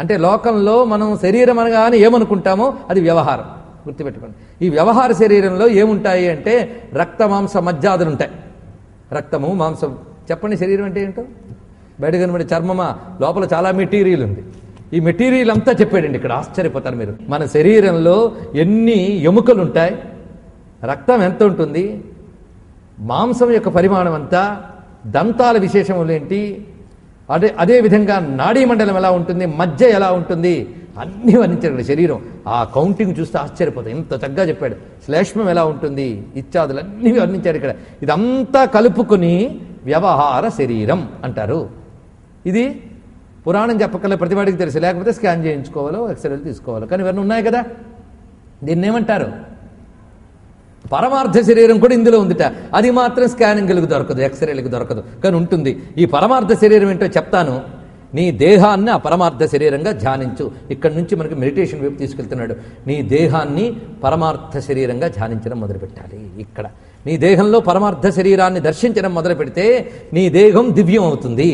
అంటే లోకంలో మనం శరీరం అనగానే ఏమనుకుంటామో అది వ్యవహారం. గుర్తుపెట్టుకోండి. ఈ వ్యవహార శరీరంలో ఏముంటాయి అంటే రక్త మాంస మజ్జాదులు ఉంటాయి. రక్తము మాంసం. చెప్పండి శరీరం అంటే ఏంటో. బయట కనబడే చర్మమా, లోపల చాలా మెటీరియల్ ఉంది. ఈ మెటీరియల్ అంతా చెప్పాడండి ఇక్కడ. ఆశ్చర్యపోతారు మీరు. మన శరీరంలో ఎన్ని ఎముకలు ఉంటాయి, రక్తం ఎంత ఉంటుంది, మాంసం యొక్క పరిమాణం అంతా, దంతాల విశేషములు ఏంటి, అదేవిధంగా నాడీ మండలం ఎలా ఉంటుంది, మధ్య ఎలా ఉంటుంది, అన్నీ వర్ణించాడు శరీరం. ఆ కౌంటింగ్ చూస్తే ఆశ్చర్యపోతాయి. ఎంత చక్కగా చెప్పాడు. శ్లేష్మం ఎలా ఉంటుంది ఇత్యాదులు అన్నీ వర్ణించాడు ఇక్కడ. ఇదంతా కలుపుకుని వ్యవహార శరీరం అంటారు. ఇది పురాణం చెప్పకలే, ప్రతివాడికి తెలుసు. లేకపోతే స్కాన్ చేయించుకోవాలో, ఎక్స్రేలు తీసుకోవాలో. కానీ ఇవన్నీ ఉన్నాయి కదా. దీన్ని ఏమంటారు? పరమార్థ శరీరం కూడా ఇందులో ఉందిట. అది మాత్రం స్కానింగ్లకు దొరకదు, ఎక్స్రేలకు దొరకదు. కానీ ఉంటుంది. ఈ పరమార్థ శరీరం ఏంటో చెప్తాను. నీ దేహాన్ని ఆ పరమార్థ శరీరంగా ధ్యానించు. ఇక్కడి నుంచి మనకి మెడిటేషన్ వైపు తీసుకెళ్తున్నాడు. నీ దేహాన్ని పరమార్థ శరీరంగా ధ్యానించడం మొదలుపెట్టాలి. ఇక్కడ నీ దేహంలో పరమార్థ శరీరాన్ని దర్శించడం మొదలు పెడితే నీ దేహం దివ్యం అవుతుంది.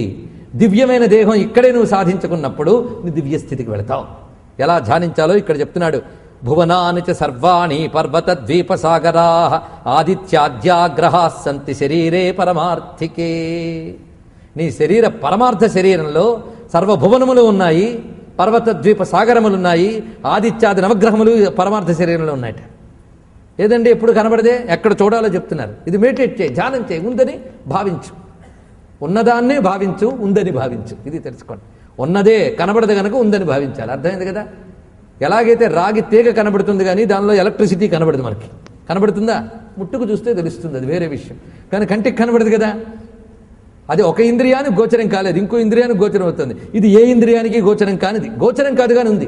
దివ్యమైన దేహం ఇక్కడే నువ్వు సాధించుకున్నప్పుడు నీ దివ్య స్థితికి వెళతావు. ఎలా ధ్యానించాలో ఇక్కడ చెప్తున్నాడు. భువనాని చ సర్వాణి పర్వత ద్వీప సాగరా ఆదిత్యాద్యాగ్రహా సంతి శరీరే పరమార్థికే. నీ శరీర పరమార్థ శరీరంలో సర్వభువనములు ఉన్నాయి, పర్వత ద్వీప సాగరములు ఉన్నాయి, ఆదిత్యాది నవగ్రహములు పరమార్థ శరీరంలో ఉన్నాయట. ఏదండి ఎప్పుడు కనబడదే, ఎక్కడ చూడాలో చెప్తున్నారు. ఇది మెడిటేట్ చేయి, ధ్యానం చేయి, ఉందని భావించు. ఉన్నదాన్నే భావించు, ఉందని భావించు. ఇది తెలుసుకోండి. ఉన్నదే కనబడదు కనుక ఉందని భావించాలి. అర్థమైంది కదా. ఎలాగైతే రాగి తీగ కనబడుతుంది కానీ దానిలో ఎలక్ట్రిసిటీ కనబడదు. మనకి కనబడుతుందా? ముట్టుకు చూస్తే తెలుస్తుంది, అది వేరే విషయం. కానీ కంటికి కనబడదు కదా. అది ఒక ఇంద్రియానికి గోచరం కాలేదు, ఇంకో ఇంద్రియానికి గోచరం అవుతుంది. ఇది ఏ ఇంద్రియానికి గోచరం కానిది. గోచరం కాదు కానీ ఉంది.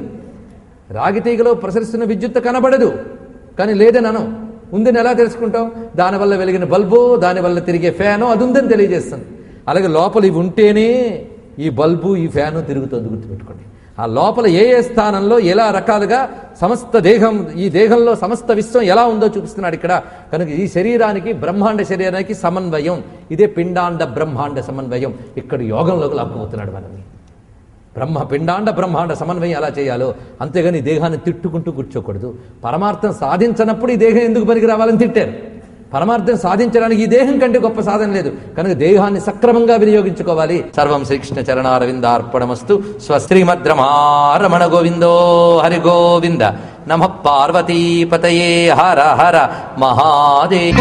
రాగి తీగలో ప్రసరిస్తున్న విద్యుత్ కనబడదు, కానీ లేదని అనం. ఉందని ఎలా తెలుసుకుంటాం? దానివల్ల వెలిగిన బల్బో, దానివల్ల తిరిగే ఫ్యానో అది ఉందని తెలియజేస్తుంది. అలాగే లోపల ఇవి ఉంటేనే ఈ బల్బు, ఈ ఫ్యాను తిరుగుతుంది. గుర్తుపెట్టుకోండి. ఆ లోపల ఏ ఏ స్థానంలో ఎలా రకాలుగా సమస్త దేహం, ఈ దేహంలో సమస్త విశ్వం ఎలా ఉందో చూపిస్తున్నాడు ఇక్కడ. కనుక ఈ శరీరానికి బ్రహ్మాండ శరీరానికి సమన్వయం, ఇదే పిండాండ బ్రహ్మాండ సమన్వయం. ఇక్కడ యోగంలోకి లాక్కుపోతున్నాడు మనల్ని. పిండాండ బ్రహ్మాండ సమన్వయం ఎలా చేయాలో. అంతేగాని ఈ దేహాన్ని తిట్టుకుంటూ కూర్చోకూడదు. పరమార్థం సాధించినప్పుడు ఈ దేహం ఎందుకు పనికి రావాలని తిట్టారు. పరమార్థం సాధించడానికి ఈ దేహం కంటే గొప్ప సాధన లేదు. కనుక దేహాన్ని సక్రమంగా వినియోగించుకోవాలి. సర్వం శ్రీకృష్ణ చరణారవిందార్పణమస్తు. స్వస్త్రీమద్రమారమణ గోవిందో హరి గోవింద. నమః పార్వతీపతయే. హర హర మహాదేవ.